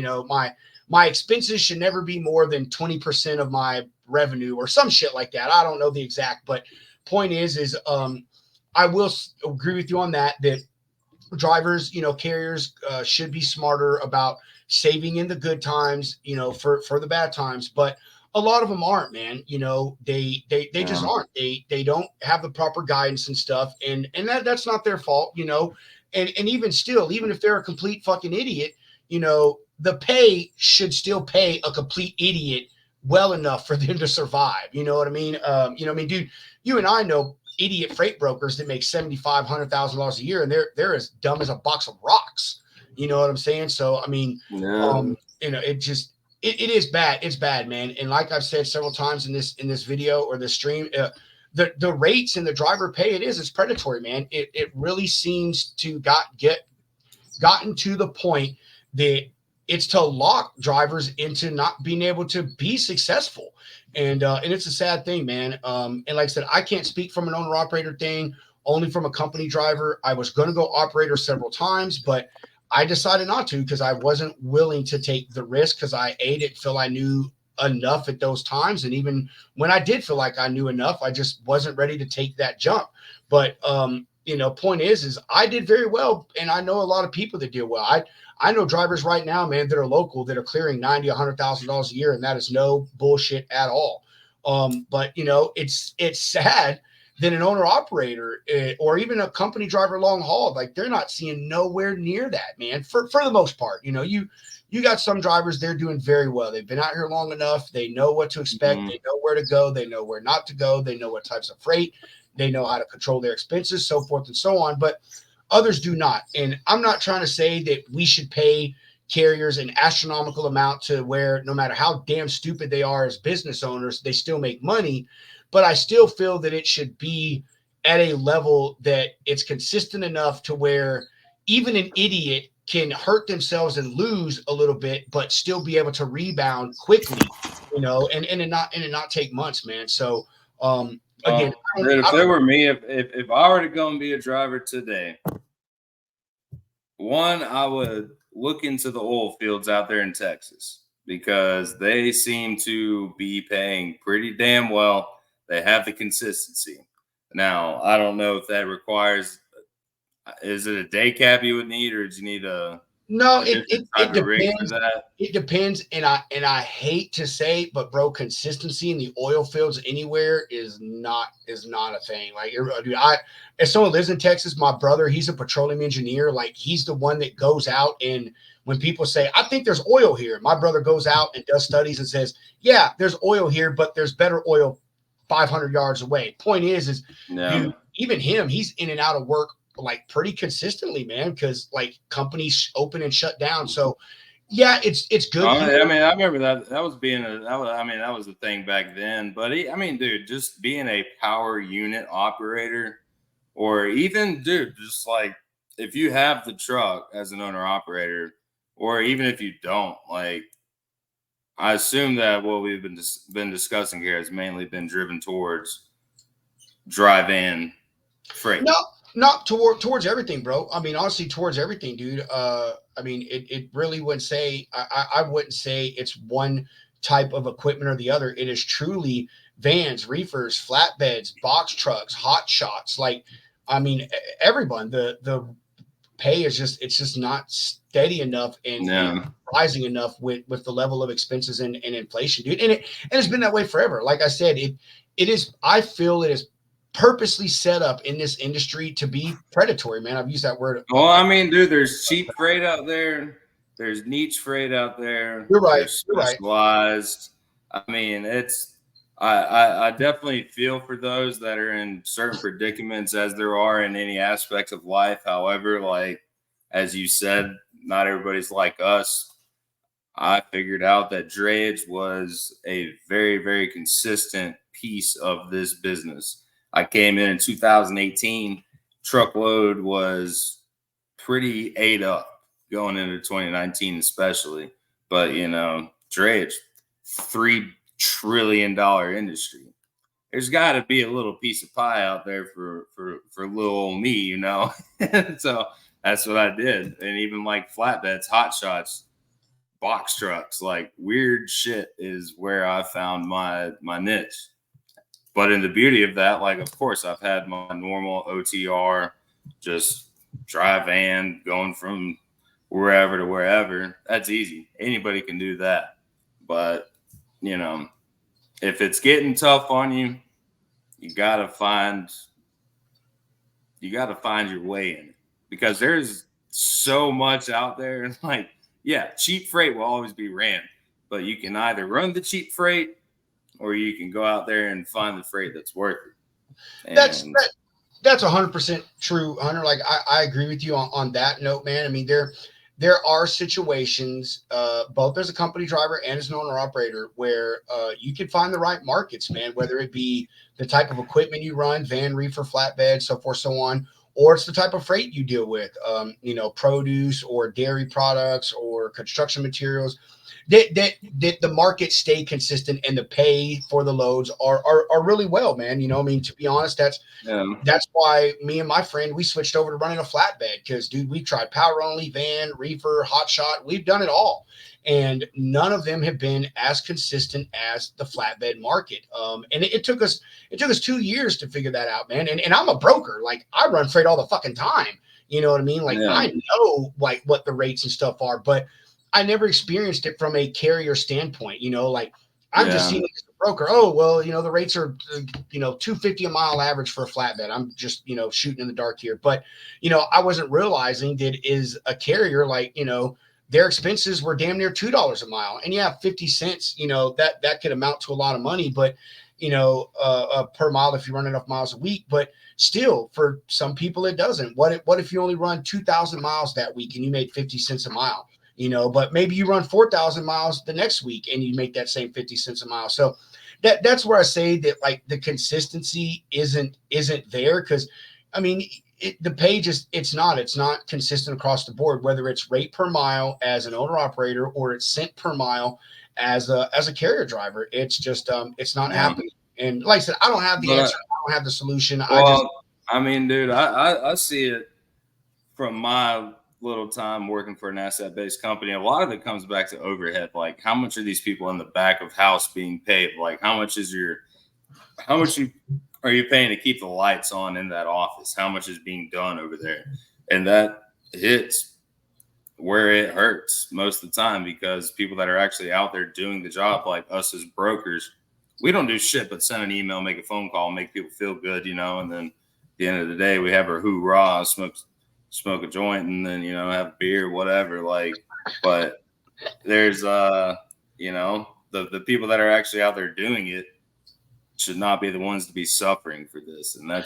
my expenses should never be more than 20% of my revenue or some shit like that. I don't know the exact, but point is I will agree with you on that drivers, carriers should be smarter about saving in the good times, for the bad times. But a lot of them aren't, man. They just aren't. They don't have the proper guidance and stuff. And that's not their fault, and even still, even if they're a complete fucking idiot, the pay should still pay a complete idiot well enough for them to survive. You know what I mean? Dude, you and I know idiot freight brokers that make $75,000, $100,000 a year, and they're as dumb as a box of rocks. You know what I'm saying? So, it is bad. It's bad, man. And like I've said several times in this video or this stream, the rates and the driver pay, it's predatory, man. It really seems to gotten to the point that it's to lock drivers into not being able to be successful. And it's a sad thing, man. And like I said, I can't speak from an owner operator thing, only from a company driver. I was going to go operator several times, but I decided not to because I wasn't willing to take the risk, because I didn't feel I knew enough at those times. And even when I did feel like I knew enough, I just wasn't ready to take that jump. But, point is I did very well. And I know a lot of people that did well. I know drivers right now, man, that are local that are clearing $90,000, $100,000 a year. And that is no bullshit at all. But it's sad that an owner operator or even a company driver long haul, like, they're not seeing nowhere near that, man, for the most part. You got some drivers, they're doing very well. They've been out here long enough. They know what to expect. They know where to go. They know where not to go. They know what types of freight. They know how to control their expenses, so forth and so on. But others do not. And I'm not trying to say that we should pay carriers an astronomical amount to where no matter how damn stupid they are as business owners, they still make money. But I still feel that it should be at a level that it's consistent enough to where even an idiot can hurt themselves and lose a little bit, but still be able to rebound quickly, and it not take months, man. So, again, if there were me, if I were to go and be a driver today, one, I would look into the oil fields out there in Texas, because they seem to be paying pretty damn well. They have the consistency. Now, I don't know if that requires, is it a day cab you would need, or do you need no, it depends. It depends. And I hate to say, but bro, consistency in the oil fields anywhere is not a thing. Like, dude, as someone who lives in Texas, my brother, he's a petroleum engineer. Like, he's the one that goes out, and when people say, I think there's oil here, my brother goes out and does studies and says, yeah, there's oil here, but there's better oil 500 yards away. Point is dude, even him, he's in and out of work like pretty consistently, man, because like companies open and shut down. So yeah, it's good. I remember that was that was the thing back then. But dude, just being a power unit operator or even, dude, just like if you have the truck as an owner operator, or even if you don't, like I assume that what we've been discussing here has mainly been driven towards dry van freight. No, not towards everything, bro. I mean, honestly, towards everything, dude. I mean, it really wouldn't say I wouldn't say it's one type of equipment or the other. It is truly vans, reefers, flatbeds, box trucks, hot shots. Like, I mean, everyone. The pay is just it's just not steady enough and Yeah. rising enough with the level of expenses and inflation, dude. And it's been that way forever. Like I said, it is. I feel it is purposely set up in this industry to be predatory, man. I've used that word. Well, I mean, dude, there's cheap freight out there. There's niche freight out there. You're right. There's You're right. specialized. I mean, I definitely feel for those that are in certain predicaments as there are in any aspects of life. However, like as you said, not everybody's like us. I figured out that drayage was a very, very consistent piece of this business. I came in 2018, truckload was pretty ate up going into 2019, especially. But, you know, drayage, $3 trillion industry. There's got to be a little piece of pie out there for little old me, you know? So that's what I did. And even like flatbeds, hot shots, box trucks, like weird shit is where I found my niche. But in the beauty of that, like, of course, I've had my normal OTR, just drive van going from wherever to wherever. That's easy. Anybody can do that. But, you know, if it's getting tough on you, you gotta find your way in it, because there's so much out there. Like, yeah, cheap freight will always be ran, but you can either run the cheap freight or you can go out there and find the freight that's worth it. And That's 100% true, Hunter. Like I agree with you on that note, man. I mean, there are situations, both as a company driver and as an owner operator, where you can find the right markets, man. Whether it be the type of equipment you run, van, reefer, flatbed, so forth, so on, or it's the type of freight you deal with, you know, produce or dairy products or construction materials. That the market stay consistent and the pay for the loads are really well, man. You know, I mean, to be honest, that's why me and my friend, we switched over to running a flatbed, because dude, we tried power only, van, reefer, hot shot, we've done it all, and none of them have been as consistent as the flatbed market. And it took us 2 years to figure that out, man. And I'm a broker, like I run freight all the fucking time. You know what I mean? Like I know like what the rates and stuff are, but I never experienced it from a carrier standpoint. You know, like I'm just seeing it as a broker. Oh, well, you know, the rates are, you know, $250 a mile average for a flatbed. I'm just, you know, shooting in the dark here. But, you know, I wasn't realizing that is a carrier, like, you know, their expenses were damn near $2 a mile. And yeah, 50 cents, you know, that could amount to a lot of money, but, you know, per mile if you run enough miles a week. But still, for some people, it doesn't. What if you only run 2,000 miles that week and you made 50 cents a mile? You know, but maybe you run 4,000 miles the next week and you make that same 50 cents a mile. So that's where I say that like the consistency isn't there, because I mean, the pay just it's not consistent across the board, whether it's rate per mile as an owner operator or it's cent per mile as a carrier driver. It's just it's not happening. And like I said, I don't have the answer. I don't have the solution. I mean, dude, I see it from my little time working for an asset-based company. A lot of it comes back to overhead. Like, how much are these people in the back of house being paid? Like, how much are you paying to keep the lights on in that office? How much is being done over there? And that hits where it hurts most of the time, because people that are actually out there doing the job, like us as brokers, we don't do shit but send an email, make a phone call, make people feel good, you know, and then at the end of the day, we have our hoorah, smoke a joint, and then, you know, have beer, whatever. Like, but there's you know, the people that are actually out there doing it should not be the ones to be suffering for this. And I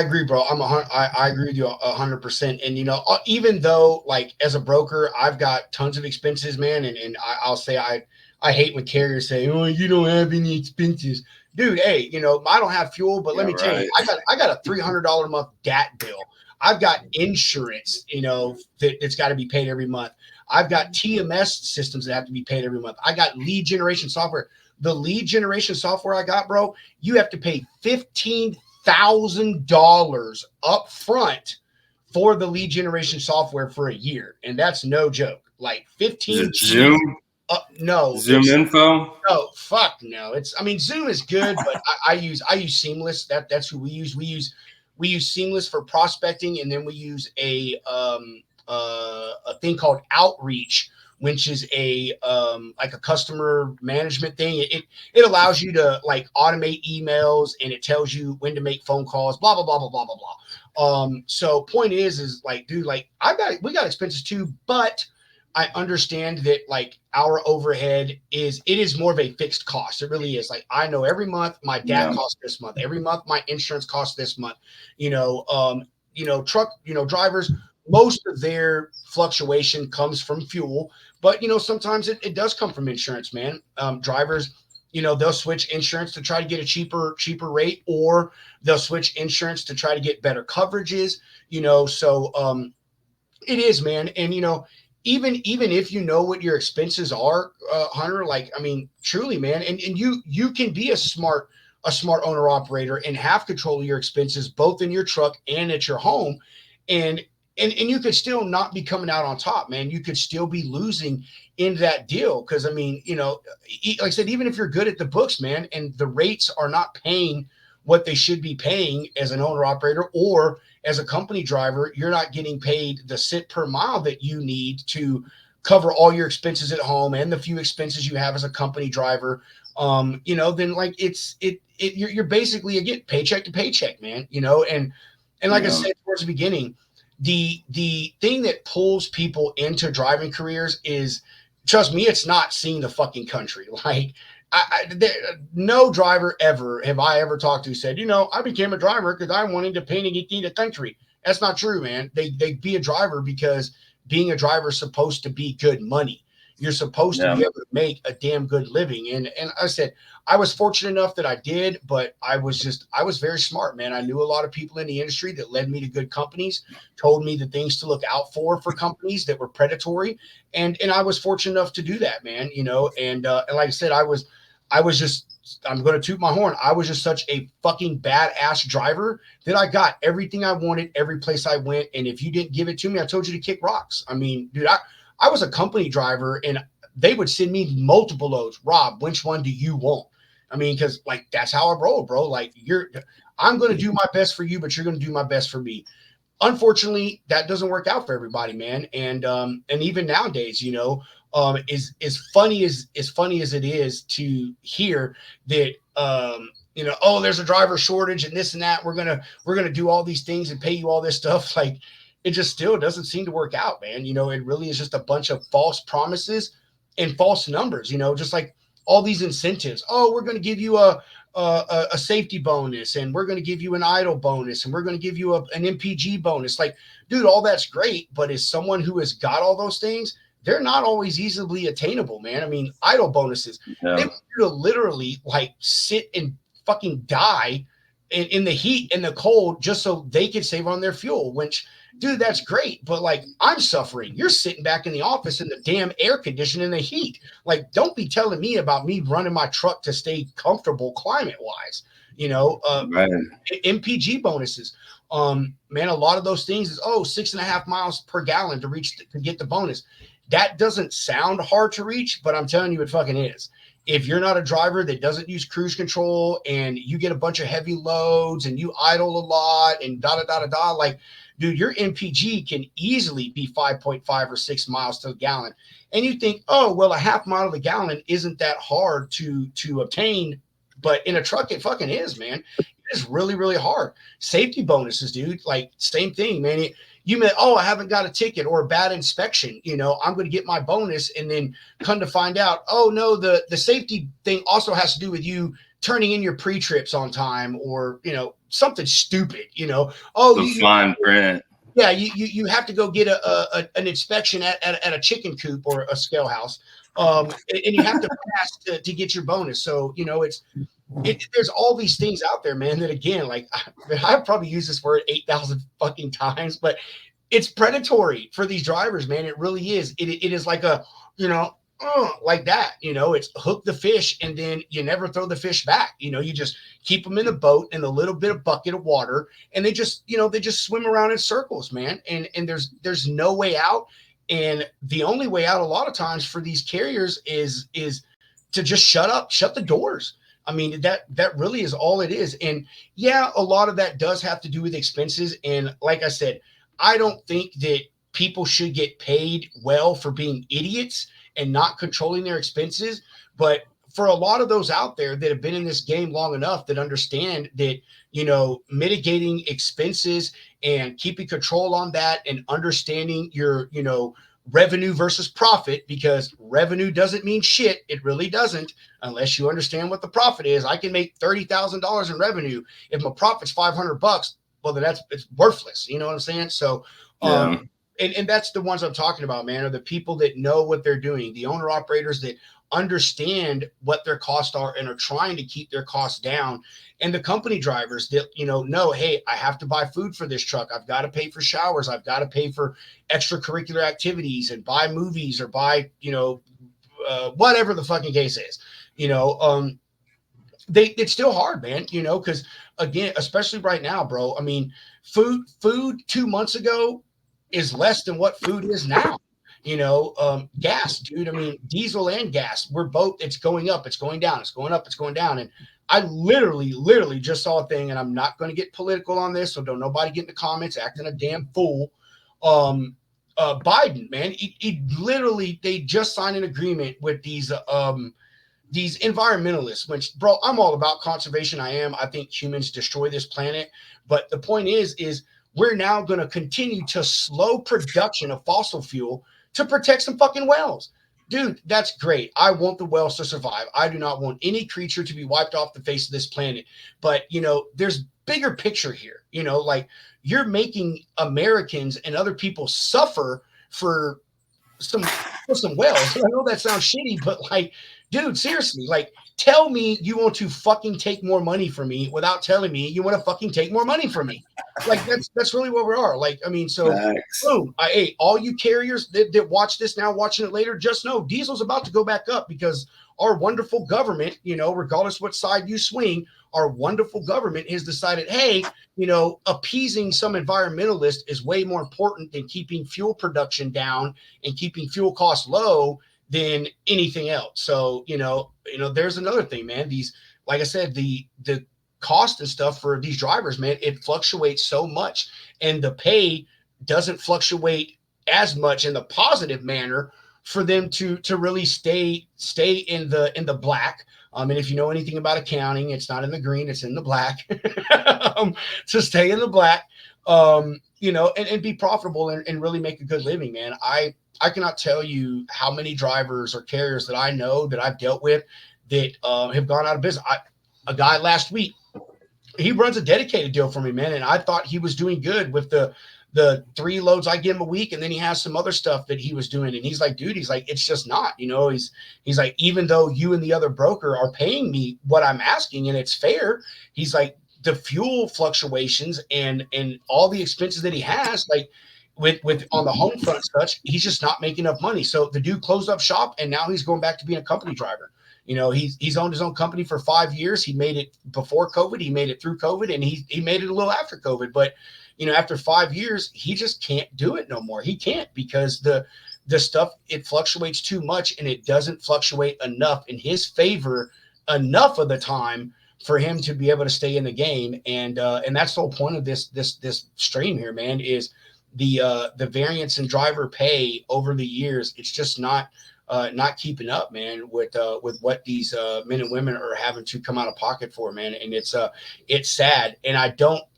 agree, bro. I agree with you 100%. And you know, even though like as a broker, I've got tons of expenses, man, and I'll say I I hate when carriers say, "Oh, you don't have any expenses." Dude, hey, you know, I don't have fuel, but let me tell you, I got a $300 a month DAT bill. I've got insurance, you know, that's got to be paid every month. I've got TMS systems that have to be paid every month. I got lead generation software. The lead generation software I got, bro, you have to pay $15,000 up front for the lead generation software for a year. And that's no joke. Like 15. Is it Zoom? No. Zoom info? No, fuck no. I mean, Zoom is good, but I use Seamless. That's who we use. We use Seamless for prospecting, and then we use a thing called Outreach, which is a like a customer management thing. It allows you to like automate emails, and it tells you when to make phone calls, blah blah blah blah blah blah blah. So point is like, dude, like we got expenses too, but I understand that like our overhead is more of a fixed cost. It really is. Like I know every month my DAT costs this month. Every month my insurance costs this month. Truck, drivers, most of their fluctuation comes from fuel, but sometimes it does come from insurance, man. Drivers, they'll switch insurance to try to get a cheaper rate, or they'll switch insurance to try to get better coverages, so it is, man. And even if you know what your expenses are, Hunter, like, I mean, truly, man, and you can be a smart owner operator and have control of your expenses, both in your truck and at your home. And you could still not be coming out on top, man. You could still be losing in that deal. Cause I mean, like I said, even if you're good at the books, man, and the rates are not paying what they should be paying as an owner operator or as a company driver, you're not getting paid the cent per mile that you need to cover all your expenses at home and the few expenses you have as a company driver. Then like you're basically again paycheck to paycheck, man. And like I said towards the beginning, the thing that pulls people into driving careers is, trust me, it's not seeing the fucking country. Like no driver ever have I ever talked to said, I became a driver because I wanted to paint and get the country. That's not true, man. They be a driver because being a driver is supposed to be good money. You're supposed to be able to make a damn good living. And I said, I was fortunate enough that I did, but I was very smart, man. I knew a lot of people in the industry that led me to good companies, told me the things to look out for companies that were predatory. And I was fortunate enough to do that, man, and like I said, I'm going to toot my horn. I was just such a fucking badass driver that I got everything I wanted every place I went. And if you didn't give it to me, I told you to kick rocks. I mean, dude, I was a company driver and they would send me multiple loads. Rob, which one do you want? I mean, because like that's how I roll, bro. Like I'm going to do my best for you, but you're going to do my best for me. Unfortunately, that doesn't work out for everybody, man. And even nowadays, as funny as it is to hear that, there's a driver shortage and this and that. We're gonna do all these things and pay you all this stuff. Like, it just still doesn't seem to work out, man. It really is just a bunch of false promises and false numbers. Just like all these incentives. Oh, we're going to give you a safety bonus, and we're going to give you an idle bonus, and we're going to give you an MPG bonus. Like, dude, all that's great, but as someone who has got all those things, they're not always easily attainable, man. I mean, idle bonuses, they want you to literally like sit and fucking die in the heat and the cold just so they can save on their fuel, which, dude, that's great. But like, I'm suffering. You're sitting back in the office in the damn air conditioning in the heat. Like, don't be telling me about me running my truck to stay comfortable climate wise, right. MPG bonuses. Man, a lot of those things is 6.5 miles per gallon to get the bonus. That doesn't sound hard to reach, but I'm telling you, it fucking is. If you're not a driver that doesn't use cruise control and you get a bunch of heavy loads and you idle a lot and like, dude, your MPG can easily be 5.5 or 6 miles to a gallon. And you think, oh, well, a half mile to the gallon isn't that hard to obtain. But in a truck, it fucking is, man. It is really, really hard. Safety bonuses, dude, like same thing, man. You may, I haven't got a ticket or a bad inspection. I'm going to get my bonus, and then come to find out, oh no, the safety thing also has to do with you turning in your pre-trips on time, or something stupid. Fine print. Yeah, you have to go get an inspection at a chicken coop or a scale house. And you have to pass to get your bonus. So, you know, there's all these things out there, man, that again, like I've probably used this word 8,000 fucking times, but it's predatory for these drivers, man. It really is. It is like a, you know, like that, you know, it's hook the fish and then you never throw the fish back. You know, you just keep them in the boat in a little bit of bucket of water and they just, you know, they just swim around in circles, man. And there's no way out. And the only way out a lot of times for these carriers is to just shut the doors. I mean, that really is all it is. And yeah, a lot of that does have to do with expenses. And like I said, I don't think that people should get paid well for being idiots and not controlling their expenses. But for a lot of those out there that have been in this game long enough that understand that, you know, mitigating expenses and keeping control on that and understanding your, you know, revenue versus profit, because revenue doesn't mean shit. It really doesn't, unless you understand what the profit is. I can make $30,000 in revenue. If my profit's $500, well, then it's worthless. You know what I'm saying? So, and that's the ones I'm talking about, man, are the people that know what they're doing, the owner operators that understand what their costs are and are trying to keep their costs down. And the company drivers that, you know, hey, I have to buy food for this truck. I've got to pay for showers. I've got to pay for extracurricular activities and buy movies or buy, you know, whatever the fucking case is, you know, it's still hard, man, you know, because again, especially right now, bro, I mean, food 2 months ago is less than what food is now. You know, gas, dude. I mean, diesel and gas, we're both, it's going up, it's going down, it's going up, it's going down. And I literally just saw a thing, and I'm not going to get political on this, so don't nobody get in the comments acting a damn fool. Biden, man, he literally, they just signed an agreement with these environmentalists, which, bro, I'm all about conservation. I think humans destroy this planet. But the point is we're now going to continue to slow production of fossil fuel to protect some fucking whales. Dude, that's great. I want the whales to survive. I do not want any creature to be wiped off the face of this planet. But, you know, there's bigger picture here. You know, like you're making Americans and other people suffer for some whales. I know that sounds shitty, but like, dude, seriously, like, tell me you want to fucking take more money from me without telling me you want to fucking take more money from me. Like, that's really what we are. Like, I mean, so boom, hey, all you carriers that watch this now, watching it later, just know diesel's about to go back up because our wonderful government, you know, regardless what side you swing, our wonderful government has decided, hey, you know, appeasing some environmentalists is way more important than keeping fuel production down and keeping fuel costs low than anything else. So, you know, there's another thing, man. These, like I said, the cost and stuff for these drivers, man, it fluctuates so much, and the pay doesn't fluctuate as much in the positive manner for them to really stay in the black. And if you know anything about accounting, it's not in the green, it's in the black. To stay in the black, you know, and be profitable and really make a good living, man. I cannot tell you how many drivers or carriers that I know that I've dealt with that have gone out of business. A guy last week, he runs a dedicated deal for me, man, and I thought he was doing good with the 3 loads I give him a week, and then he has some other stuff that he was doing, and he's like, dude, he's like, it's just not, you know, he's like, even though you and the other broker are paying me what I'm asking and it's fair, he's like, the fuel fluctuations and all the expenses that he has, like with on the home front and such, he's just not making enough money. So the dude closed up shop, and now he's going back to being a company driver. You know, he's owned his own company for 5 years. He made it before COVID, he made it through COVID, and he made it a little after COVID. But, you know, after 5 years, he just can't do it no more. He can't, because the stuff, it fluctuates too much, and it doesn't fluctuate enough in his favor enough of the time for him to be able to stay in the game. And that's the whole point of this stream here, man, is the variance in driver pay over the years. It's just not keeping up, man, with what these men and women are having to come out of pocket for, man. And it's sad. And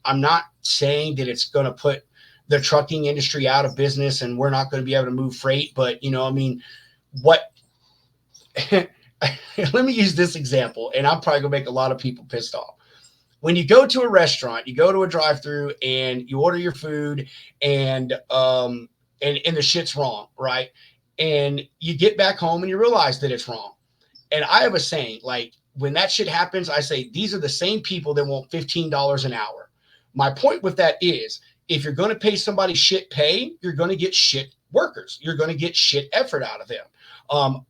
I'm not saying that it's going to put the trucking industry out of business and we're not going to be able to move freight. But, you know, I mean, let me use this example, and I'm probably going to make a lot of people pissed off. When you go to a restaurant, you go to a drive-through and you order your food, and the shit's wrong, right? and you get back home and you realize that it's wrong. And I have a saying, like, when that shit happens, I say, these are the same people that want $15 an hour. My point with that is, if you're going to pay somebody shit pay, you're going to get shit workers. You're going to get shit effort out of them.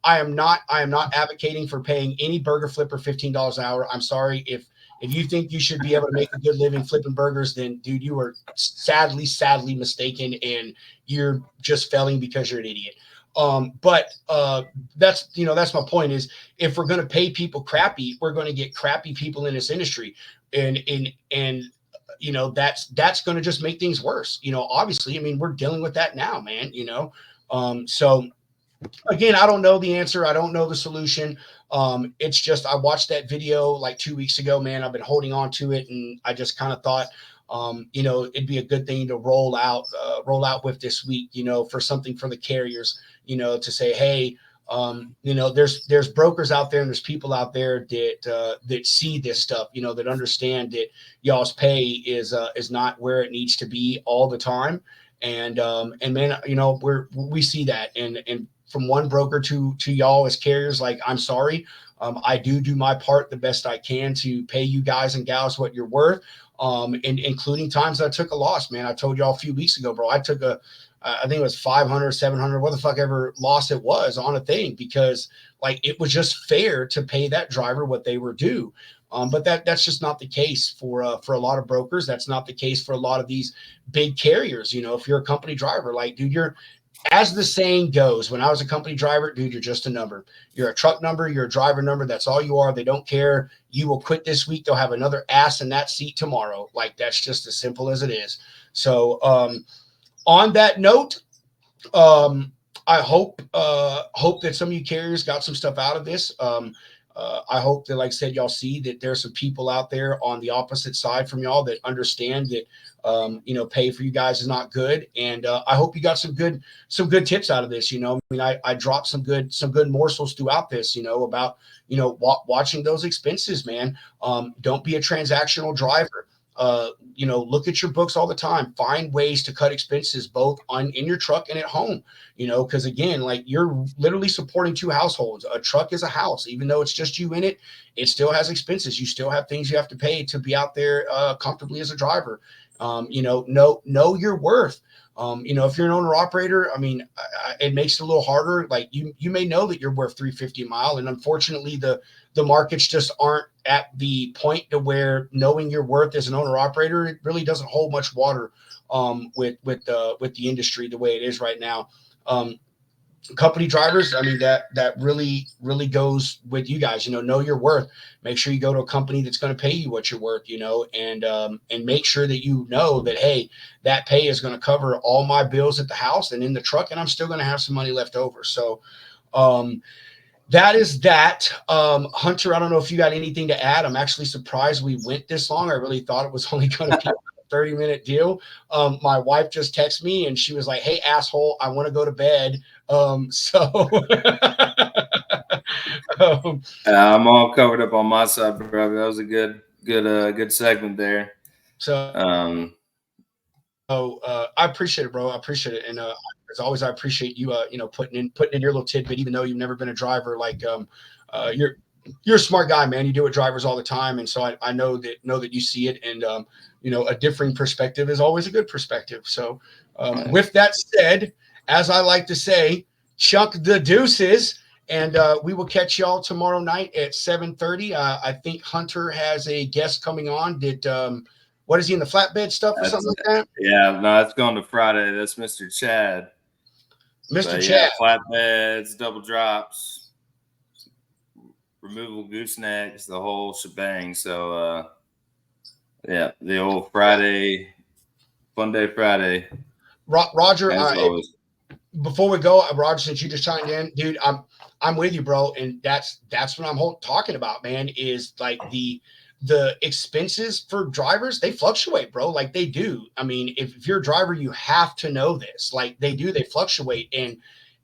I am not advocating for paying any burger flipper $15 an hour. I'm sorry. If you think you should be able to make a good living flipping burgers, then dude, you are sadly mistaken, and you're just failing because you're an idiot. But that's my point is, if we're going to pay people crappy, we're going to get crappy people in this industry. And that's going to just make things worse. Obviously, I mean, we're dealing with that now, man, so again, I don't know the answer. I don't know the solution. It's just, I watched that video like 2 weeks ago, man. I've been holding on to it, and I just kind of thought, it'd be a good thing to roll out with this week, for something for the carriers, to say, hey, there's brokers out there and there's people out there that see this stuff, that understand that y'all's pay is not where it needs to be all the time. And man, we see that, and from one broker to y'all as carriers, like, I'm sorry. I do my part the best I can to pay you guys and gals what you're worth. And including times I took a loss, man. I told y'all a few weeks ago, bro, I took I think it was 500, 700, what the fuck ever loss it was on a thing, because like, it was just fair to pay that driver what they were due. But that's just not the case for a lot of brokers. That's not the case for a lot of these big carriers. If you're a company driver, like, dude, as the saying goes, when I was a company driver, dude, you're just a number. You're a truck number. You're a driver number. That's all you are. They don't care. You will quit this week. They'll have another ass in that seat tomorrow. Like, that's just as simple as it is. So on that note, I hope that some of you carriers got some stuff out of this. I hope that, like I said, y'all see that there's some people out there on the opposite side from y'all that understand that, pay for you guys is not good. And I hope you got some good tips out of this. I mean, I dropped some good morsels throughout this, about, watching those expenses, man. Don't be a transactional driver. Look at your books all the time. Find ways to cut expenses both in your truck and at home, because again, like, you're literally supporting two households. A truck is a house. Even though it's just you in it, it still has expenses. You still have things you have to pay to be out there comfortably as a driver. Know your worth. If you're an owner operator, I mean, it makes it a little harder. Like, you may know that you're worth $350 a mile, and unfortunately the markets just aren't at the point to where knowing your worth as an owner operator, it really doesn't hold much water with the industry the way it is right now. Company drivers, I mean, that really goes with you guys. Know your worth. Make sure you go to a company that's going to pay you what you're worth, and make sure that that, hey, that pay is going to cover all my bills at the house and in the truck, and I'm still going to have some money left over. So that is that. Hunter, I don't know if you got anything to add. I'm actually surprised we went this long. I really thought it was only going to be a 30-minute deal. My wife just texted me and she was like, hey, asshole, I want to go to bed. I'm all covered up on my side, bro. That was a good segment there. So I appreciate it, bro. I appreciate it. And as always, I appreciate you putting in your little tidbit, even though you've never been a driver. Like, you're a smart guy, man. You deal with drivers all the time, and so I know that you see it, and a differing perspective is always a good perspective. So with that said, as I like to say, chuck the deuces, and we will catch y'all tomorrow night at 7:30. I think Hunter has a guest coming on. What is he in the flatbed stuff or something like that? Yeah, no, it's going to Friday. That's Mr. Chad. Chad. Yeah, flatbeds, double drops, removable goosenecks, the whole shebang. So, yeah, the old Friday, Fun Day Friday. Roger, before we go, Roger, since you just chimed in, dude, I'm with you, bro, and that's what I'm talking about, man. Is like the expenses for drivers, they fluctuate, bro. Like, they do. I mean, if you're a driver, you have to know this. Like, they fluctuate.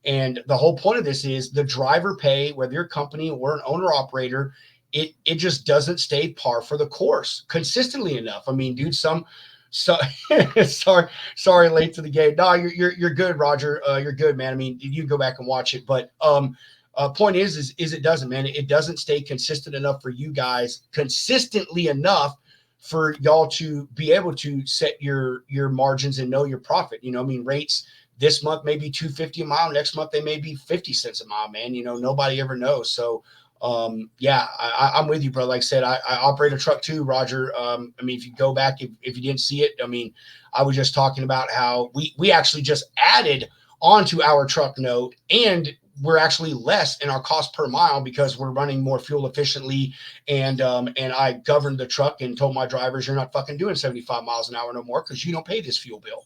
And the whole point of this is the driver pay, whether you're a company or an owner operator, it just doesn't stay par for the course consistently enough. I mean, dude, some So sorry, late to the game. No, you're good, Roger. You're good, man. I mean, you can go back and watch it, but point is it doesn't, man. It doesn't stay consistent enough for you guys, consistently enough for y'all to be able to set your margins and know your profit. You know, I mean, rates this month may be $2.50 a mile. Next month they may be 50 cents a mile, man. You know, nobody ever knows. So yeah, I'm with you, bro. Like I said, I operate a truck too, Roger. I mean, if you go back, if you didn't see it, I mean, I was just talking about how we actually just added onto our truck note, and we're actually less in our cost per mile because we're running more fuel efficiently. And I governed the truck and told my drivers, you're not fucking doing 75 miles an hour no more because you don't pay this fuel bill.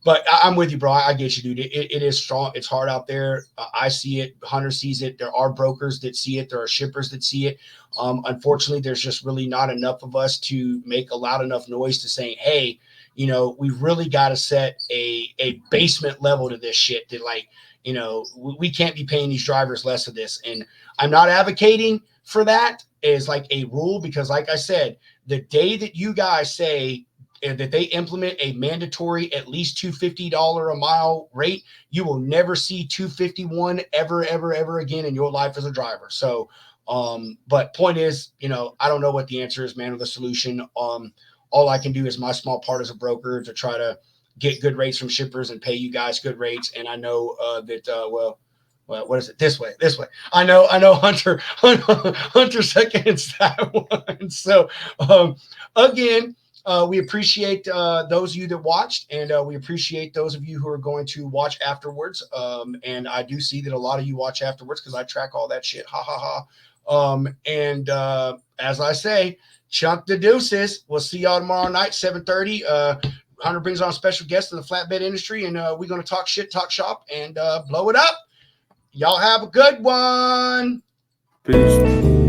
But I'm with you, bro. I get you, dude. It is strong. It's hard out there. I see it. Hunter sees it. There are brokers that see it. There are shippers that see it. Unfortunately, there's just really not enough of us to make a loud enough noise to say, hey, you know, we really got to set a basement level to this shit that, like, you know, we can't be paying these drivers less of this. And I'm not advocating for that as like a rule, because like I said, the day that you guys say that they implement a mandatory at least $250 a mile rate, you will never see 251 ever again in your life as a driver. So, but point is, you know, I don't know what the answer is, man, or the solution. All I can do is my small part as a broker to try to get good rates from shippers and pay you guys good rates. And I know that, well, what is it? This way. I know Hunter seconds that one. So, again, we appreciate those of you that watched, and we appreciate those of you who are going to watch afterwards. And I do see that a lot of you watch afterwards because I track all that shit. Ha ha ha. And as I say, chunk the deuces. We'll see y'all tomorrow night, 7:30. Hunter brings on a special guest in the flatbed industry, and we're going to talk shit, talk shop, and blow it up. Y'all have a good one. Peace.